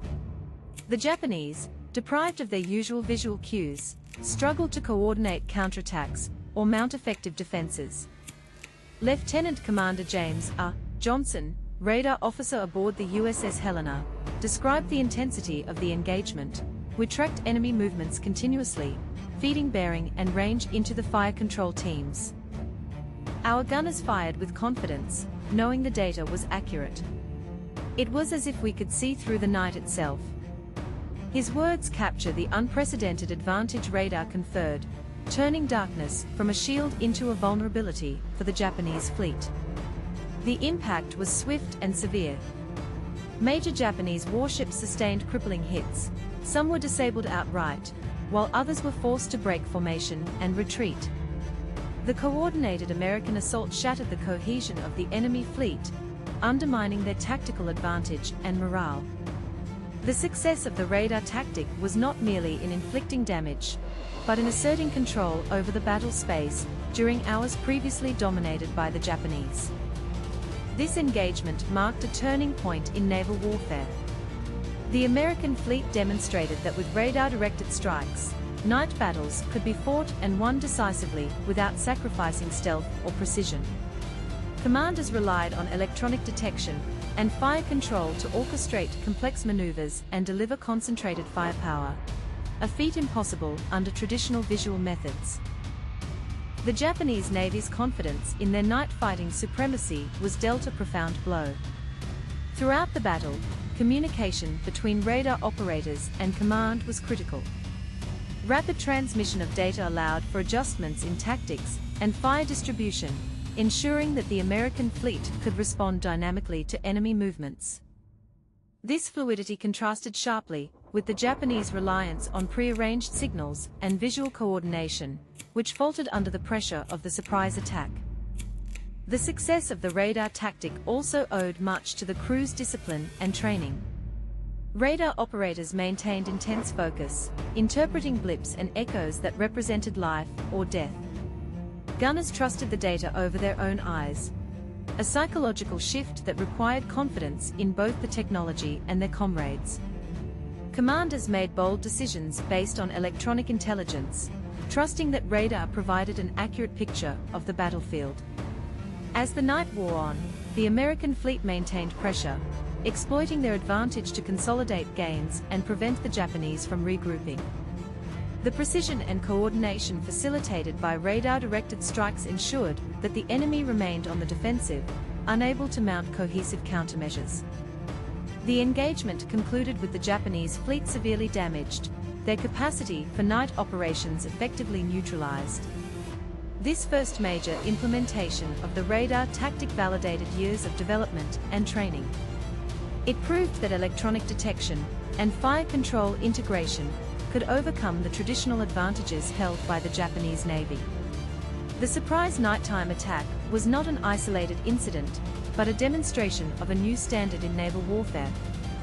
The Japanese, deprived of their usual visual cues, struggled to coordinate counterattacks or mount effective defenses. Lieutenant Commander James R. Johnson, radar officer aboard the USS Helena, described the intensity of the engagement. We tracked enemy movements continuously, feeding bearing and range into the fire control teams. Our gunners fired with confidence, knowing the data was accurate. It was as if we could see through the night itself. His words capture the unprecedented advantage radar conferred, turning darkness from a shield into a vulnerability for the Japanese fleet. The impact was swift and severe. Major Japanese warships sustained crippling hits, some were disabled outright, while others were forced to break formation and retreat. The coordinated American assault shattered the cohesion of the enemy fleet, undermining their tactical advantage and morale. The success of the radar tactic was not merely in inflicting damage, but in asserting control over the battle space during hours previously dominated by the Japanese. This engagement marked a turning point in naval warfare. The American fleet demonstrated that with radar-directed strikes, night battles could be fought and won decisively without sacrificing stealth or precision. Commanders relied on electronic detection and fire control to orchestrate complex maneuvers and deliver concentrated firepower, a feat impossible under traditional visual methods. The Japanese Navy's confidence in their night fighting supremacy was dealt a profound blow. Throughout the battle, communication between radar operators and command was critical. Rapid transmission of data allowed for adjustments in tactics and fire distribution, ensuring that the American fleet could respond dynamically to enemy movements. This fluidity contrasted sharply with the Japanese reliance on prearranged signals and visual coordination, which faltered under the pressure of the surprise attack. The success of the radar tactic also owed much to the crew's discipline and training. Radar operators maintained intense focus, interpreting blips and echoes that represented life or death. Gunners trusted the data over their own eyes, a psychological shift that required confidence in both the technology and their comrades. Commanders made bold decisions based on electronic intelligence, trusting that radar provided an accurate picture of the battlefield. As the night wore on, the American fleet maintained pressure, exploiting their advantage to consolidate gains and prevent the Japanese from regrouping. The precision and coordination facilitated by radar-directed strikes ensured that the enemy remained on the defensive, unable to mount cohesive countermeasures. The engagement concluded with the Japanese fleet severely damaged, their capacity for night operations effectively neutralized. This first major implementation of the radar tactic validated years of development and training. It proved that electronic detection and fire control integration could overcome the traditional advantages held by the Japanese Navy. The surprise nighttime attack was not an isolated incident, but a demonstration of a new standard in naval warfare,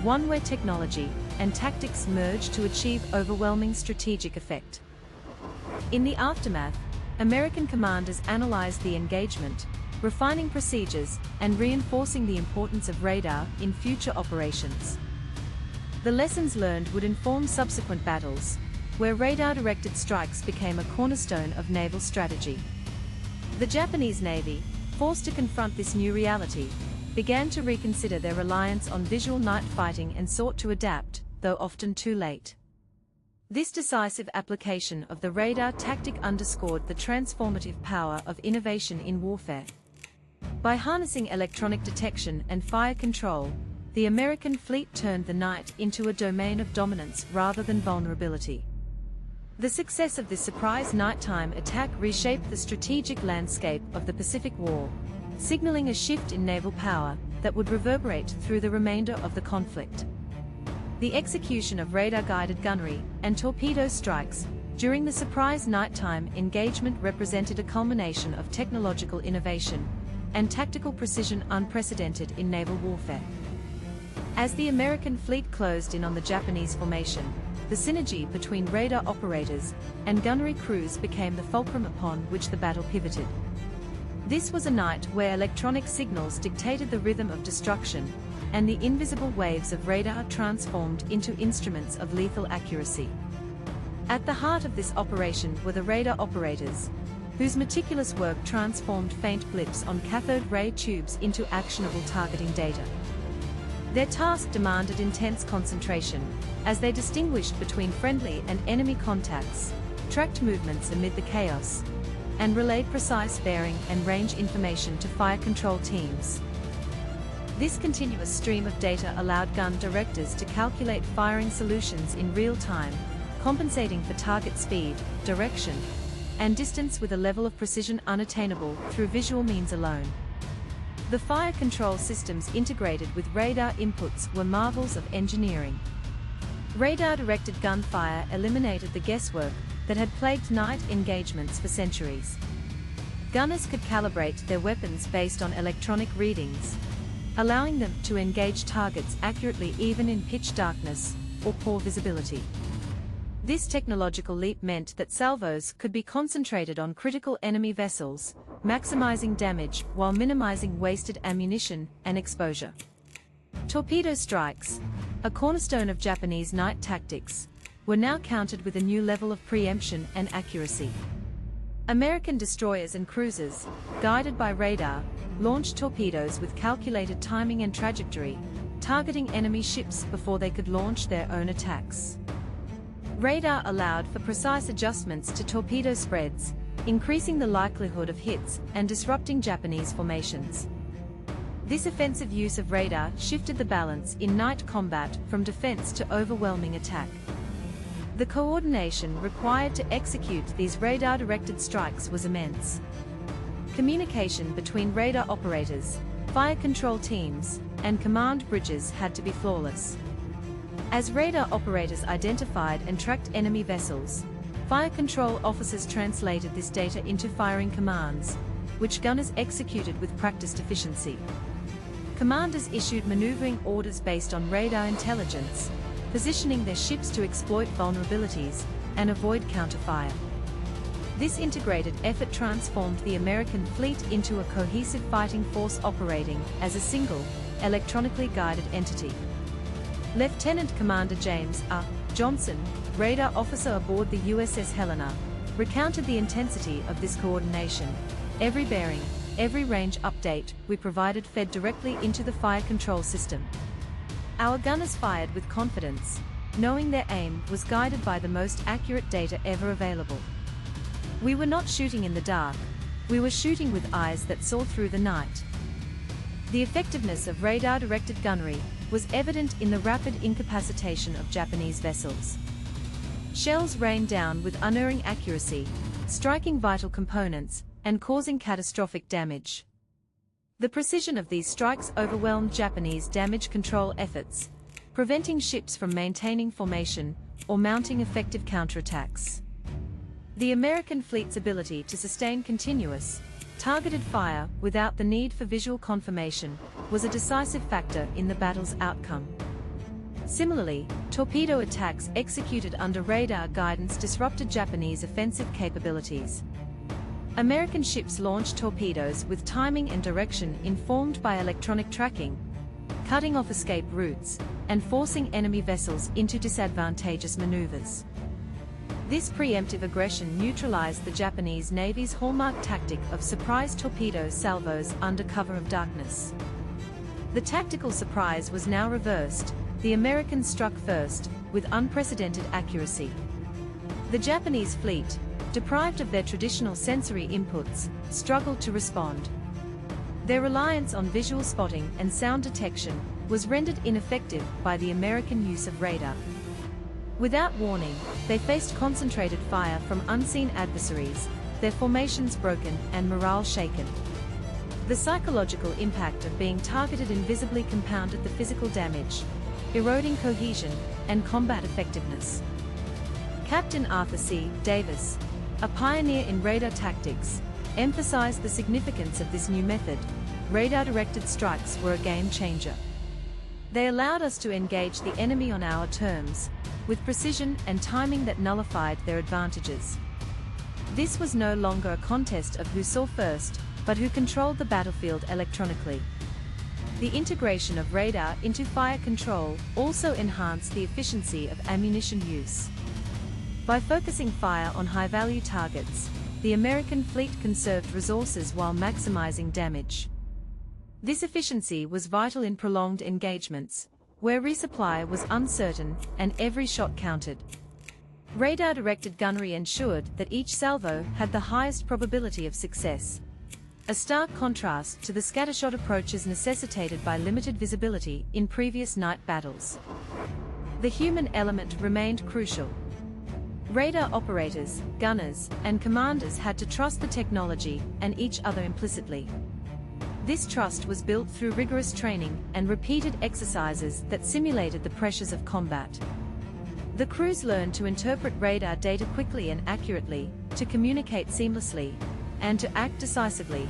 one where technology and tactics merged to achieve overwhelming strategic effect. In the aftermath, American commanders analyzed the engagement, refining procedures and reinforcing the importance of radar in future operations. The lessons learned would inform subsequent battles, where radar-directed strikes became a cornerstone of naval strategy. The Japanese Navy, forced to confront this new reality, began to reconsider their reliance on visual night fighting and sought to adapt, though often too late. This decisive application of the radar tactic underscored the transformative power of innovation in warfare. By harnessing electronic detection and fire control, the American fleet turned the night into a domain of dominance rather than vulnerability. The success of this surprise nighttime attack reshaped the strategic landscape of the Pacific War, signaling a shift in naval power that would reverberate through the remainder of the conflict. The execution of radar-guided gunnery and torpedo strikes during the surprise nighttime engagement represented a culmination of technological innovation and tactical precision unprecedented in naval warfare. As the American fleet closed in on the Japanese formation, the synergy between radar operators and gunnery crews became the fulcrum upon which the battle pivoted. This was a night where electronic signals dictated the rhythm of destruction, and the invisible waves of radar transformed into instruments of lethal accuracy. At the heart of this operation were the radar operators, whose meticulous work transformed faint blips on cathode ray tubes into actionable targeting data. Their task demanded intense concentration, as they distinguished between friendly and enemy contacts, tracked movements amid the chaos, and relayed precise bearing and range information to fire control teams. This continuous stream of data allowed gun directors to calculate firing solutions in real time, compensating for target speed, direction, and distance with a level of precision unattainable through visual means alone. The fire control systems integrated with radar inputs were marvels of engineering. Radar-directed gunfire eliminated the guesswork that had plagued night engagements for centuries. Gunners could calibrate their weapons based on electronic readings, allowing them to engage targets accurately even in pitch darkness or poor visibility. This technological leap meant that salvos could be concentrated on critical enemy vessels, maximizing damage while minimizing wasted ammunition and exposure. Torpedo strikes, a cornerstone of Japanese night tactics, were now countered with a new level of preemption and accuracy. American destroyers and cruisers, guided by radar, launched torpedoes with calculated timing and trajectory, targeting enemy ships before they could launch their own attacks. Radar allowed for precise adjustments to torpedo spreads, increasing the likelihood of hits and disrupting Japanese formations. This offensive use of radar shifted the balance in night combat from defense to overwhelming attack. The coordination required to execute these radar-directed strikes was immense. Communication between radar operators, fire control teams, and command bridges had to be flawless. As radar operators identified and tracked enemy vessels, fire control officers translated this data into firing commands, which gunners executed with practiced efficiency. Commanders issued maneuvering orders based on radar intelligence, positioning their ships to exploit vulnerabilities and avoid counterfire. This integrated effort transformed the American fleet into a cohesive fighting force operating as a single, electronically guided entity. Lieutenant Commander James R. Johnson, radar officer aboard the USS Helena, recounted the intensity of this coordination. Every bearing, every range update we provided fed directly into the fire control system. Our gunners fired with confidence, knowing their aim was guided by the most accurate data ever available. We were not shooting in the dark, we were shooting with eyes that saw through the night. The effectiveness of radar-directed gunnery was evident in the rapid incapacitation of Japanese vessels. Shells rained down with unerring accuracy, striking vital components and causing catastrophic damage. The precision of these strikes overwhelmed Japanese damage control efforts, preventing ships from maintaining formation or mounting effective counterattacks. The American fleet's ability to sustain continuous, targeted fire without the need for visual confirmation was a decisive factor in the battle's outcome. Similarly, torpedo attacks executed under radar guidance disrupted Japanese offensive capabilities. American ships launched torpedoes with timing and direction informed by electronic tracking, cutting off escape routes and forcing enemy vessels into disadvantageous maneuvers. This preemptive aggression neutralized the Japanese Navy's hallmark tactic of surprise torpedo salvos under cover of darkness. The tactical surprise was now reversed. The Americans struck first, with unprecedented accuracy. The Japanese fleet, deprived of their traditional sensory inputs, struggled to respond. Their reliance on visual spotting and sound detection was rendered ineffective by the American use of radar. Without warning, they faced concentrated fire from unseen adversaries, their formations broken and morale shaken. The psychological impact of being targeted invisibly compounded the physical damage, eroding cohesion and combat effectiveness. Captain Arthur C. Davis, a pioneer in radar tactics, emphasized the significance of this new method. Radar-directed strikes were a game changer. They allowed us to engage the enemy on our terms, with precision and timing that nullified their advantages. This was no longer a contest of who saw first, but who controlled the battlefield electronically. The integration of radar into fire control also enhanced the efficiency of ammunition use. By focusing fire on high-value targets, the American fleet conserved resources while maximizing damage. This efficiency was vital in prolonged engagements, where resupply was uncertain and every shot counted. Radar-directed gunnery ensured that each salvo had the highest probability of success, a stark contrast to the scattershot approaches necessitated by limited visibility in previous night battles. The human element remained crucial. Radar operators, gunners, and commanders had to trust the technology and each other implicitly. This trust was built through rigorous training and repeated exercises that simulated the pressures of combat. The crews learned to interpret radar data quickly and accurately, to communicate seamlessly, and to act decisively,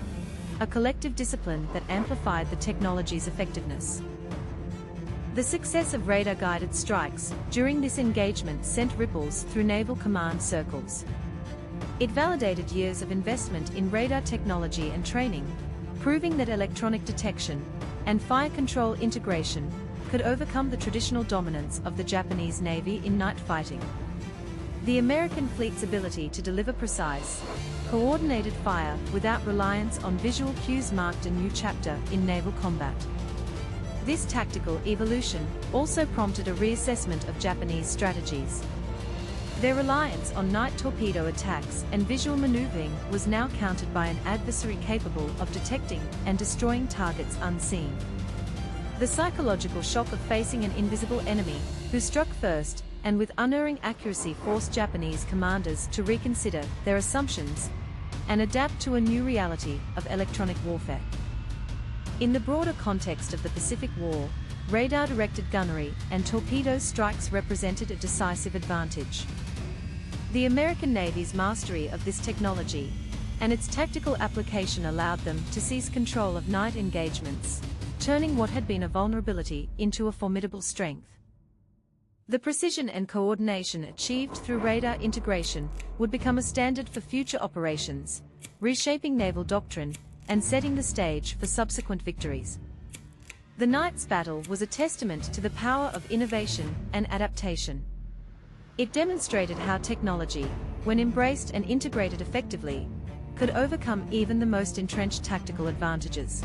a collective discipline that amplified the technology's effectiveness. The success of radar-guided strikes during this engagement sent ripples through naval command circles. It validated years of investment in radar technology and training, proving that electronic detection and fire control integration could overcome the traditional dominance of the Japanese Navy in night fighting. The American fleet's ability to deliver precise, coordinated fire without reliance on visual cues marked a new chapter in naval combat. This tactical evolution also prompted a reassessment of Japanese strategies. Their reliance on night torpedo attacks and visual maneuvering was now countered by an adversary capable of detecting and destroying targets unseen. The psychological shock of facing an invisible enemy, who struck first and with unerring accuracy, forced Japanese commanders to reconsider their assumptions and adapt to a new reality of electronic warfare. In the broader context of the Pacific War, radar-directed gunnery and torpedo strikes represented a decisive advantage. The American Navy's mastery of this technology and its tactical application allowed them to seize control of night engagements, turning what had been a vulnerability into a formidable strength. The precision and coordination achieved through radar integration would become a standard for future operations, reshaping naval doctrine and setting the stage for subsequent victories. The night's battle was a testament to the power of innovation and adaptation. It demonstrated how technology, when embraced and integrated effectively, could overcome even the most entrenched tactical advantages.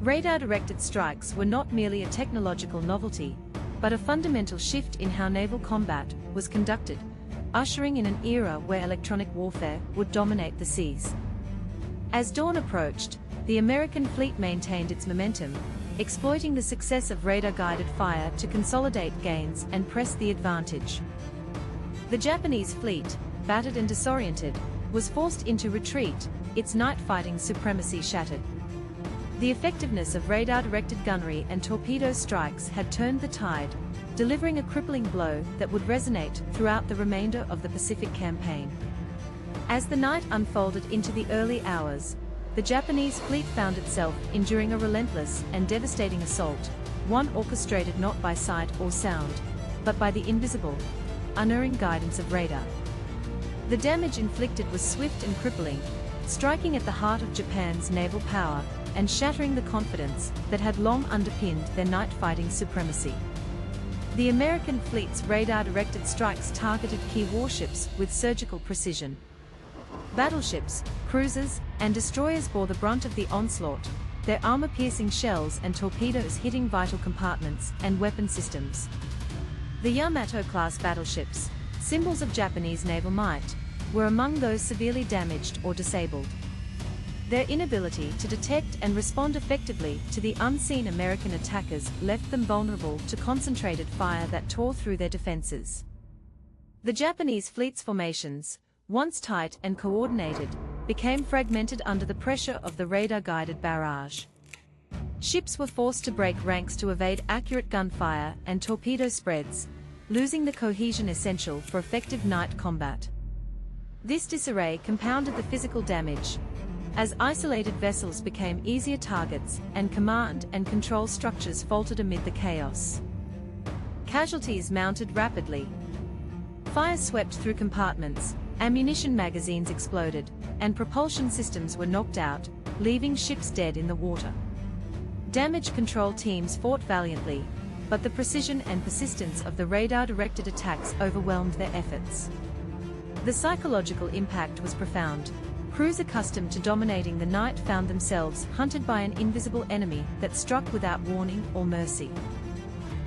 Radar-directed strikes were not merely a technological novelty, but a fundamental shift in how naval combat was conducted, ushering in an era where electronic warfare would dominate the seas. As dawn approached, the American fleet maintained its momentum, exploiting the success of radar-guided fire to consolidate gains and press the advantage. The Japanese fleet, battered and disoriented, was forced into retreat, its night-fighting supremacy shattered. The effectiveness of radar-directed gunnery and torpedo strikes had turned the tide, delivering a crippling blow that would resonate throughout the remainder of the Pacific campaign. As the night unfolded into the early hours, the Japanese fleet found itself enduring a relentless and devastating assault, one orchestrated not by sight or sound, but by the invisible, unerring guidance of radar. The damage inflicted was swift and crippling, striking at the heart of Japan's naval power and shattering the confidence that had long underpinned their night-fighting supremacy. The American fleet's radar-directed strikes targeted key warships with surgical precision. Battleships, cruisers, and destroyers bore the brunt of the onslaught, their armor-piercing shells and torpedoes hitting vital compartments and weapon systems. The Yamato-class battleships, symbols of Japanese naval might, were among those severely damaged or disabled. Their inability to detect and respond effectively to the unseen American attackers left them vulnerable to concentrated fire that tore through their defenses. The Japanese fleet's formations, once tight and coordinated, became fragmented under the pressure of the radar-guided barrage. Ships were forced to break ranks to evade accurate gunfire and torpedo spreads, losing the cohesion essential for effective night combat. This disarray compounded the physical damage, as isolated vessels became easier targets and command and control structures faltered amid the chaos. Casualties mounted rapidly. Fire swept through compartments, ammunition magazines exploded, and propulsion systems were knocked out, leaving ships dead in the water. Damage control teams fought valiantly, but the precision and persistence of the radar-directed attacks overwhelmed their efforts. The psychological impact was profound. Crews accustomed to dominating the night found themselves hunted by an invisible enemy that struck without warning or mercy.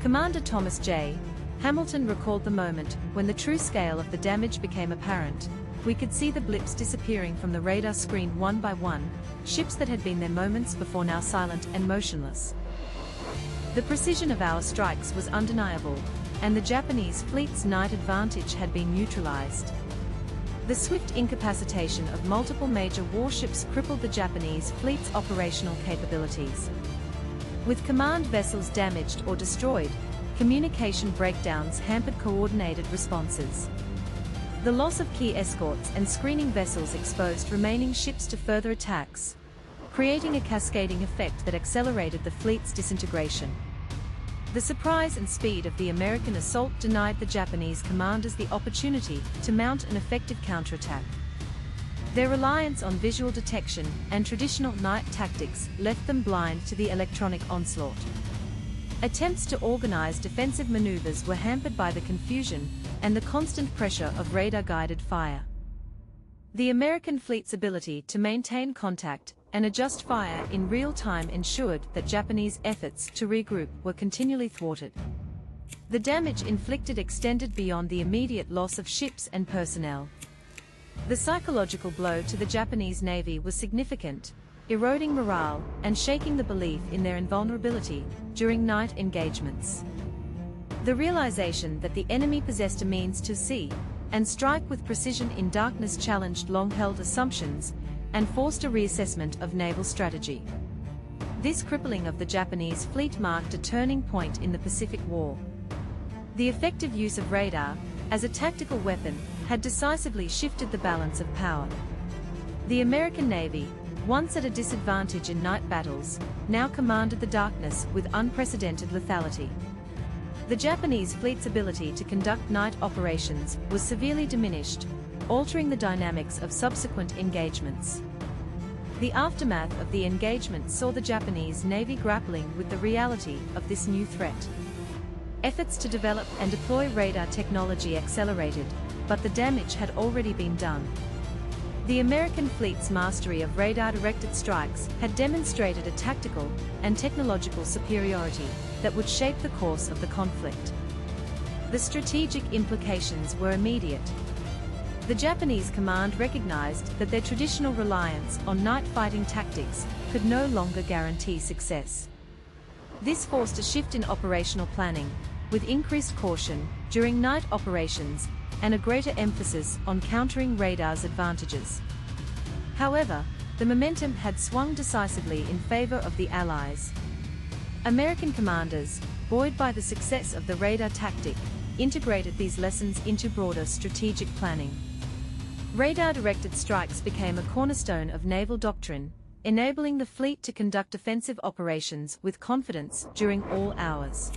Commander Thomas J. Hamilton recalled the moment when the true scale of the damage became apparent. We could see the blips disappearing from the radar screen one by one, ships that had been there moments before now silent and motionless. The precision of our strikes was undeniable, and the Japanese fleet's night advantage had been neutralized. The swift incapacitation of multiple major warships crippled the Japanese fleet's operational capabilities. With command vessels damaged or destroyed, communication breakdowns hampered coordinated responses. The loss of key escorts and screening vessels exposed remaining ships to further attacks, creating a cascading effect that accelerated the fleet's disintegration. The surprise and speed of the American assault denied the Japanese commanders the opportunity to mount an effective counterattack. Their reliance on visual detection and traditional night tactics left them blind to the electronic onslaught. Attempts to organize defensive maneuvers were hampered by the confusion and the constant pressure of radar-guided fire. The American fleet's ability to maintain contact and adjust fire in real time ensured that Japanese efforts to regroup were continually thwarted. The damage inflicted extended beyond the immediate loss of ships and personnel. The psychological blow to the Japanese Navy was significant, eroding morale and shaking the belief in their invulnerability during night engagements. The realization that the enemy possessed a means to see and strike with precision in darkness challenged long-held assumptions and forced a reassessment of naval strategy. This crippling of the Japanese fleet marked a turning point in the Pacific War. The effective use of radar, as a tactical weapon, had decisively shifted the balance of power. The American Navy, once at a disadvantage in night battles, now commanded the darkness with unprecedented lethality. The Japanese fleet's ability to conduct night operations was severely diminished, altering the dynamics of subsequent engagements. The aftermath of the engagement saw the Japanese Navy grappling with the reality of this new threat. Efforts to develop and deploy radar technology accelerated, but the damage had already been done. The American fleet's mastery of radar-directed strikes had demonstrated a tactical and technological superiority that would shape the course of the conflict. The strategic implications were immediate. The Japanese command recognized that their traditional reliance on night fighting tactics could no longer guarantee success. This forced a shift in operational planning, with increased caution during night operations and a greater emphasis on countering radar's advantages. However, the momentum had swung decisively in favor of the Allies. American commanders, buoyed by the success of the radar tactic, integrated these lessons into broader strategic planning. Radar-directed strikes became a cornerstone of naval doctrine, enabling the fleet to conduct offensive operations with confidence during all hours.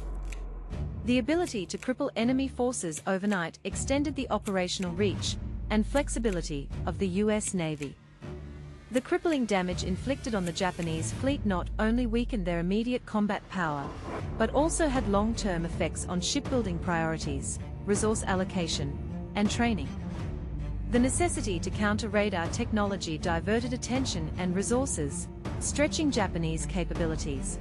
The ability to cripple enemy forces overnight extended the operational reach and flexibility of the U.S. Navy. The crippling damage inflicted on the Japanese fleet not only weakened their immediate combat power, but also had long-term effects on shipbuilding priorities, resource allocation, and training. The necessity to counter radar technology diverted attention and resources, stretching Japanese capabilities.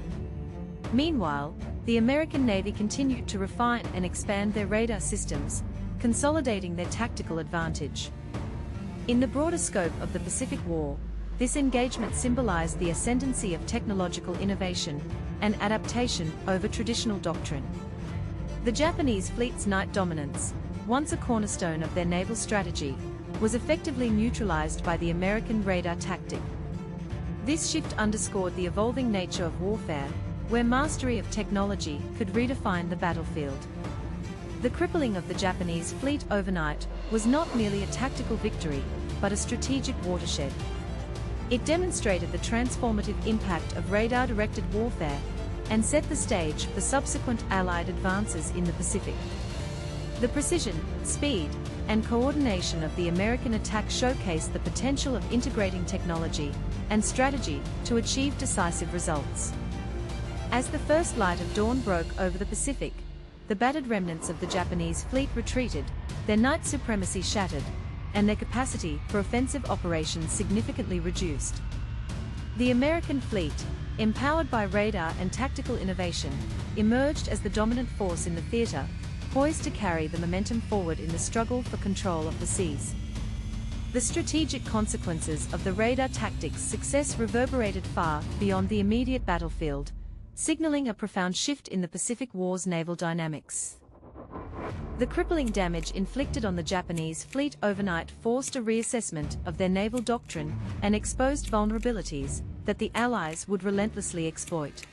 Meanwhile, the American Navy continued to refine and expand their radar systems, consolidating their tactical advantage. In the broader scope of the Pacific War, this engagement symbolized the ascendancy of technological innovation and adaptation over traditional doctrine. The Japanese fleet's night dominance, once a cornerstone of their naval strategy, was effectively neutralized by the American radar tactic. This shift underscored the evolving nature of warfare, where mastery of technology could redefine the battlefield. The crippling of the Japanese fleet overnight was not merely a tactical victory, but a strategic watershed. It demonstrated the transformative impact of radar-directed warfare and set the stage for subsequent Allied advances in the Pacific. The precision, speed, and coordination of the American attack showcased the potential of integrating technology and strategy to achieve decisive results. As the first light of dawn broke over the Pacific, the battered remnants of the Japanese fleet retreated, their night supremacy shattered, and their capacity for offensive operations significantly reduced. The American fleet, empowered by radar and tactical innovation, emerged as the dominant force in the theater, poised to carry the momentum forward in the struggle for control of the seas. The strategic consequences of the radar tactics' success reverberated far beyond the immediate battlefield, signaling a profound shift in the Pacific War's naval dynamics. The crippling damage inflicted on the Japanese fleet overnight forced a reassessment of their naval doctrine and exposed vulnerabilities that the Allies would relentlessly exploit.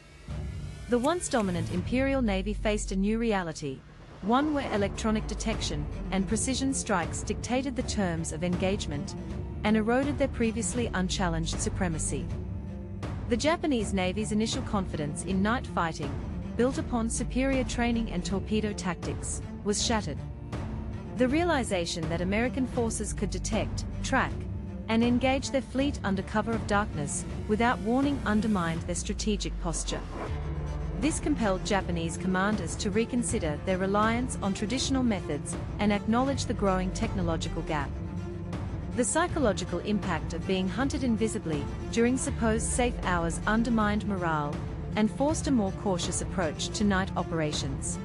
The once dominant Imperial Navy faced a new reality, one where electronic detection and precision strikes dictated the terms of engagement and eroded their previously unchallenged supremacy. The Japanese Navy's initial confidence in night fighting, built upon superior training and torpedo tactics, was shattered. The realization that American forces could detect, track, and engage their fleet under cover of darkness without warning undermined their strategic posture. This compelled Japanese commanders to reconsider their reliance on traditional methods and acknowledge the growing technological gap. The psychological impact of being hunted invisibly during supposed safe hours undermined morale and forced a more cautious approach to night operations.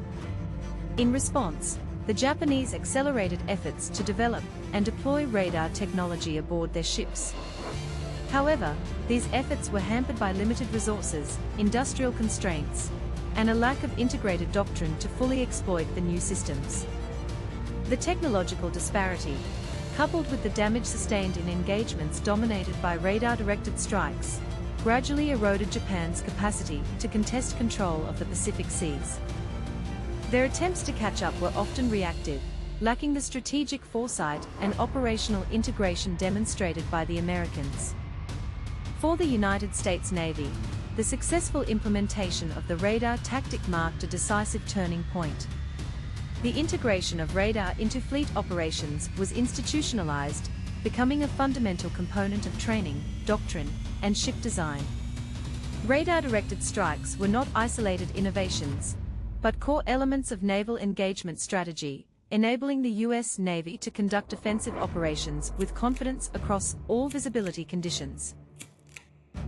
In response, the Japanese accelerated efforts to develop and deploy radar technology aboard their ships. However, these efforts were hampered by limited resources, industrial constraints, and a lack of integrated doctrine to fully exploit the new systems. The technological disparity, coupled with the damage sustained in engagements dominated by radar-directed strikes, gradually eroded Japan's capacity to contest control of the Pacific Seas. Their attempts to catch up were often reactive, lacking the strategic foresight and operational integration demonstrated by the Americans. For the United States Navy, the successful implementation of the radar tactic marked a decisive turning point. The integration of radar into fleet operations was institutionalized, becoming a fundamental component of training, doctrine, and ship design. Radar-directed strikes were not isolated innovations, but core elements of naval engagement strategy, enabling the U.S. Navy to conduct offensive operations with confidence across all visibility conditions.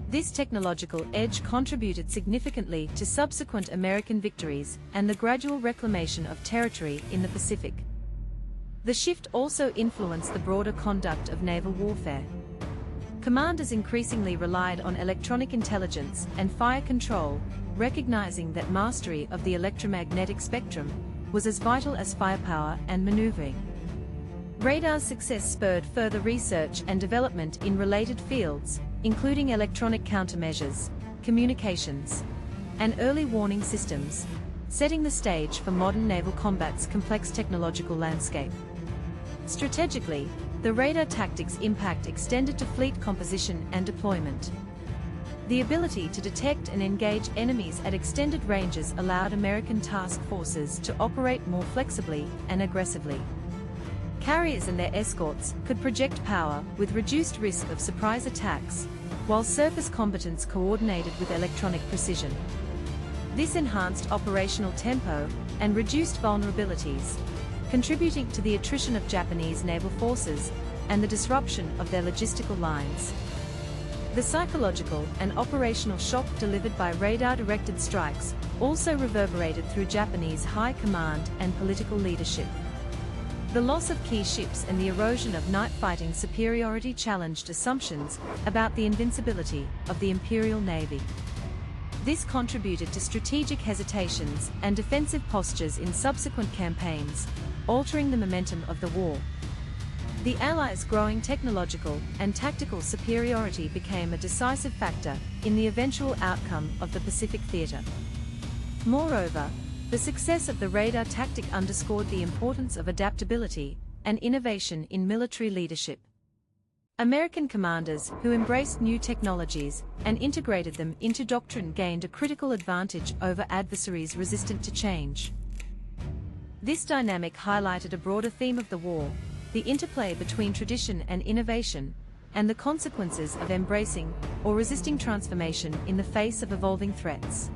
This technological edge contributed significantly to subsequent American victories and the gradual reclamation of territory in the Pacific. The shift also influenced the broader conduct of naval warfare. Commanders increasingly relied on electronic intelligence and fire control, recognizing that mastery of the electromagnetic spectrum was as vital as firepower and maneuvering. Radar's success spurred further research and development in related fields, including electronic countermeasures, communications, and early warning systems, setting the stage for modern naval combat's complex technological landscape. Strategically, the radar tactics impact extended to fleet composition and deployment. The ability to detect and engage enemies at extended ranges allowed American task forces to operate more flexibly and aggressively. Carriers and their escorts could project power with reduced risk of surprise attacks, while surface combatants coordinated with electronic precision. This enhanced operational tempo and reduced vulnerabilities, contributing to the attrition of Japanese naval forces and the disruption of their logistical lines. The psychological and operational shock delivered by radar-directed strikes also reverberated through Japanese high command and political leadership. The loss of key ships and the erosion of night fighting superiority challenged assumptions about the invincibility of the Imperial Navy. This contributed to strategic hesitations and defensive postures in subsequent campaigns, altering the momentum of the war. The Allies' growing technological and tactical superiority became a decisive factor in the eventual outcome of the Pacific theater. Moreover, the success of the radar tactic underscored the importance of adaptability and innovation in military leadership. American commanders who embraced new technologies and integrated them into doctrine gained a critical advantage over adversaries resistant to change. This dynamic highlighted a broader theme of the war: the interplay between tradition and innovation, and the consequences of embracing or resisting transformation in the face of evolving threats.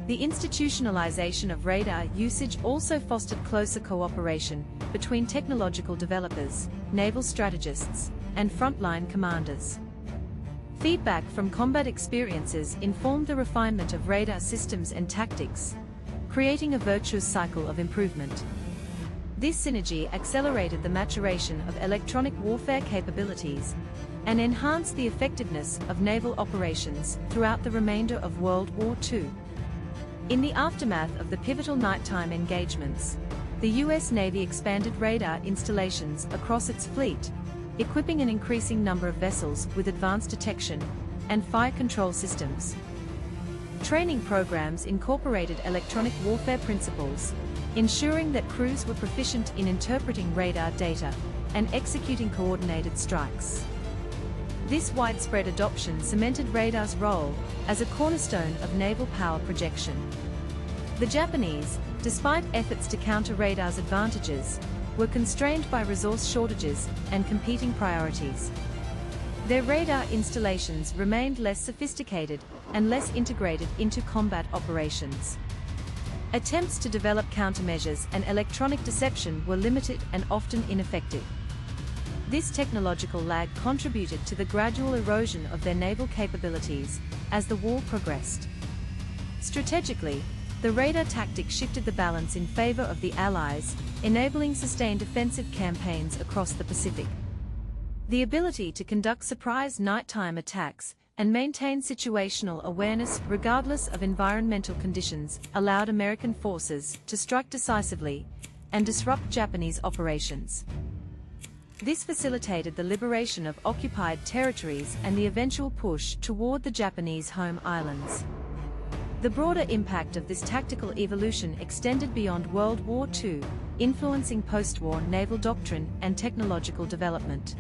The institutionalization of radar usage also fostered closer cooperation between technological developers, naval strategists, and frontline commanders. Feedback from combat experiences informed the refinement of radar systems and tactics, creating a virtuous cycle of improvement. This synergy accelerated the maturation of electronic warfare capabilities and enhanced the effectiveness of naval operations throughout the remainder of World War II. In the aftermath of the pivotal nighttime engagements, the U.S. Navy expanded radar installations across its fleet, equipping an increasing number of vessels with advanced detection and fire control systems. Training programs incorporated electronic warfare principles, ensuring that crews were proficient in interpreting radar data and executing coordinated strikes. This widespread adoption cemented radar's role as a cornerstone of naval power projection. The Japanese, despite efforts to counter radar's advantages, were constrained by resource shortages and competing priorities. Their radar installations remained less sophisticated and less integrated into combat operations. Attempts to develop countermeasures and electronic deception were limited and often ineffective. This technological lag contributed to the gradual erosion of their naval capabilities as the war progressed. Strategically, the radar tactic shifted the balance in favor of the Allies, enabling sustained offensive campaigns across the Pacific. The ability to conduct surprise nighttime attacks and maintain situational awareness regardless of environmental conditions allowed American forces to strike decisively and disrupt Japanese operations. This facilitated the liberation of occupied territories and the eventual push toward the Japanese home islands. The broader impact of this tactical evolution extended beyond World War II, influencing post-war naval doctrine and technological development.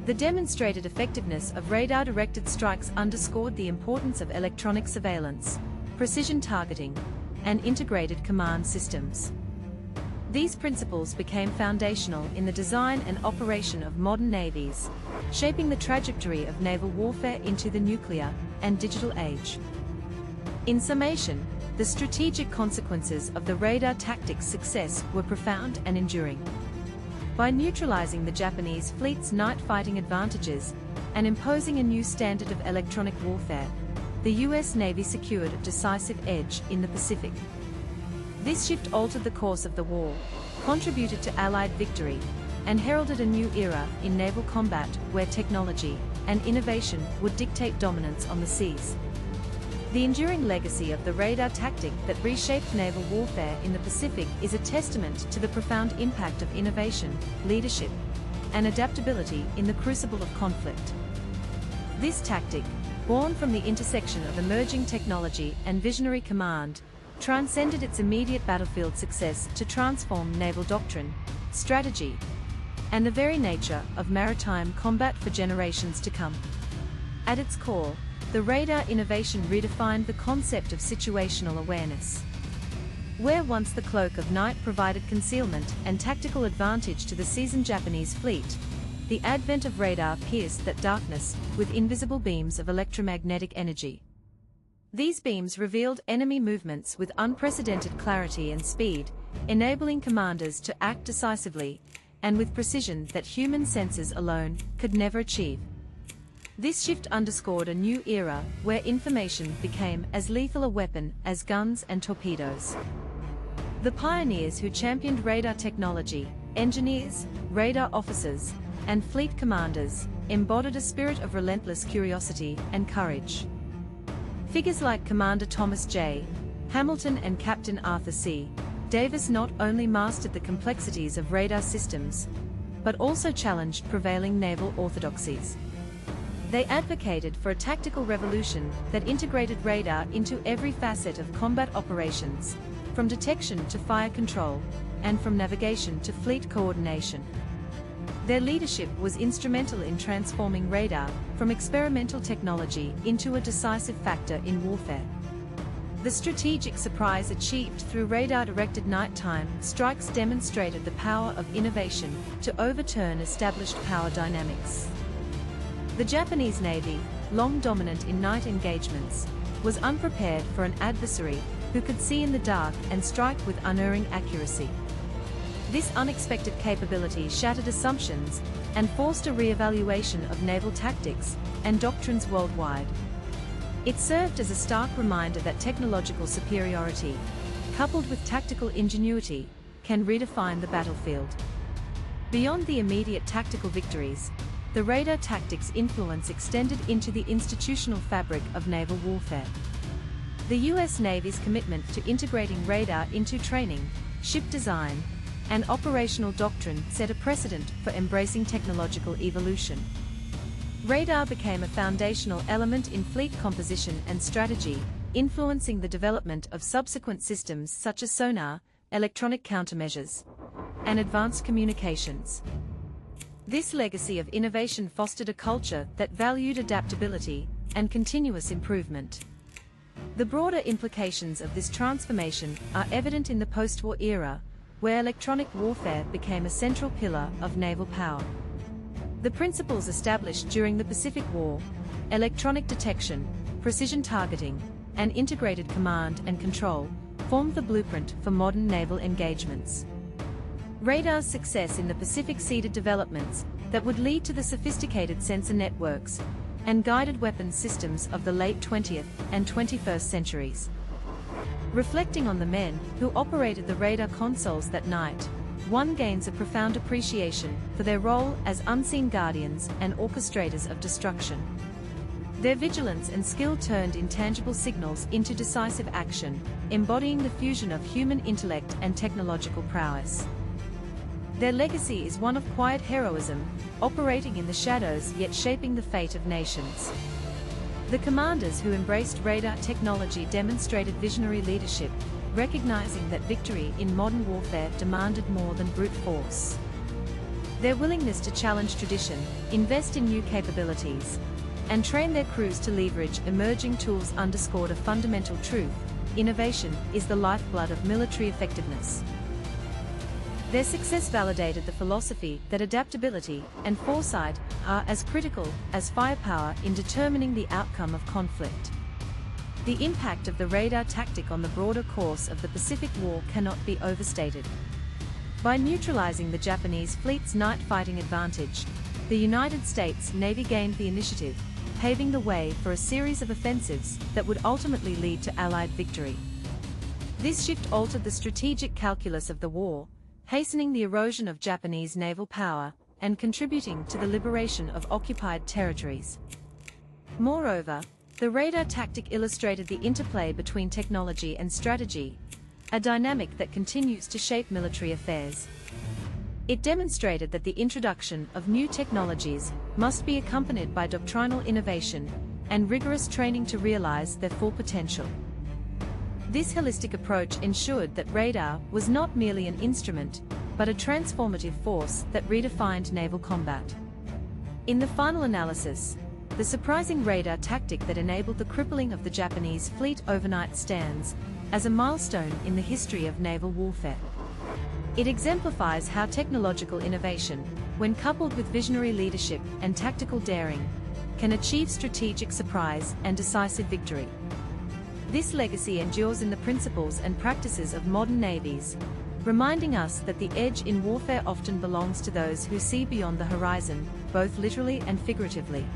The demonstrated effectiveness of radar-directed strikes underscored the importance of electronic surveillance, precision targeting, and integrated command systems. These principles became foundational in the design and operation of modern navies, shaping the trajectory of naval warfare into the nuclear and digital age. In summation, the strategic consequences of the radar tactics' success were profound and enduring. By neutralizing the Japanese fleet's night fighting advantages and imposing a new standard of electronic warfare, the US Navy secured a decisive edge in the Pacific. This shift altered the course of the war, contributed to Allied victory, and heralded a new era in naval combat where technology and innovation would dictate dominance on the seas. The enduring legacy of the radar tactic that reshaped naval warfare in the Pacific is a testament to the profound impact of innovation, leadership, and adaptability in the crucible of conflict. This tactic, born from the intersection of emerging technology and visionary command, transcended its immediate battlefield success to transform naval doctrine, strategy, and the very nature of maritime combat for generations to come. At its core, the radar innovation redefined the concept of situational awareness. Where once the cloak of night provided concealment and tactical advantage to the seasoned Japanese fleet, the advent of radar pierced that darkness with invisible beams of electromagnetic energy. These beams revealed enemy movements with unprecedented clarity and speed, enabling commanders to act decisively and with precision that human senses alone could never achieve. This shift underscored a new era where information became as lethal a weapon as guns and torpedoes. The pioneers who championed radar technology, engineers, radar officers, and fleet commanders, embodied a spirit of relentless curiosity and courage. Figures like Commander Thomas J. Hamilton and Captain Arthur C. Davis not only mastered the complexities of radar systems, but also challenged prevailing naval orthodoxies. They advocated for a tactical revolution that integrated radar into every facet of combat operations, from detection to fire control, and from navigation to fleet coordination. Their leadership was instrumental in transforming radar from experimental technology into a decisive factor in warfare. The strategic surprise achieved through radar-directed nighttime strikes demonstrated the power of innovation to overturn established power dynamics. The Japanese Navy, long dominant in night engagements, was unprepared for an adversary who could see in the dark and strike with unerring accuracy. This unexpected capability shattered assumptions and forced a re-evaluation of naval tactics and doctrines worldwide. It served as a stark reminder that technological superiority, coupled with tactical ingenuity, can redefine the battlefield. Beyond the immediate tactical victories, the radar tactics' influence extended into the institutional fabric of naval warfare. The US Navy's commitment to integrating radar into training, ship design, and operational doctrine set a precedent for embracing technological evolution. Radar became a foundational element in fleet composition and strategy, influencing the development of subsequent systems such as sonar, electronic countermeasures, and advanced communications. This legacy of innovation fostered a culture that valued adaptability and continuous improvement. The broader implications of this transformation are evident in the post-war era, where electronic warfare became a central pillar of naval power. The principles established during the Pacific War, electronic detection, precision targeting, and integrated command and control, formed the blueprint for modern naval engagements. Radar's success in the Pacific seeded developments that would lead to the sophisticated sensor networks and guided weapons systems of the late 20th and 21st centuries. Reflecting on the men who operated the radar consoles that night, one gains a profound appreciation for their role as unseen guardians and orchestrators of destruction. Their vigilance and skill turned intangible signals into decisive action, embodying the fusion of human intellect and technological prowess. Their legacy is one of quiet heroism, operating in the shadows yet shaping the fate of nations. The commanders who embraced radar technology demonstrated visionary leadership, recognizing that victory in modern warfare demanded more than brute force. Their willingness to challenge tradition, invest in new capabilities, and train their crews to leverage emerging tools underscored a fundamental truth: innovation is the lifeblood of military effectiveness. Their success validated the philosophy that adaptability and foresight are as critical as firepower in determining the outcome of conflict. The impact of the radar tactic on the broader course of the Pacific War cannot be overstated. By neutralizing the Japanese fleet's night fighting advantage, the United States Navy gained the initiative, paving the way for a series of offensives that would ultimately lead to Allied victory. This shift altered the strategic calculus of the war, hastening the erosion of Japanese naval power and contributing to the liberation of occupied territories. Moreover, the radar tactic illustrated the interplay between technology and strategy, a dynamic that continues to shape military affairs. It demonstrated that the introduction of new technologies must be accompanied by doctrinal innovation and rigorous training to realize their full potential. This holistic approach ensured that radar was not merely an instrument, but a transformative force that redefined naval combat. In the final analysis, the surprising radar tactic that enabled the crippling of the Japanese fleet overnight stands as a milestone in the history of naval warfare. It exemplifies how technological innovation, when coupled with visionary leadership and tactical daring, can achieve strategic surprise and decisive victory. This legacy endures in the principles and practices of modern navies, reminding us that the edge in warfare often belongs to those who see beyond the horizon, both literally and figuratively.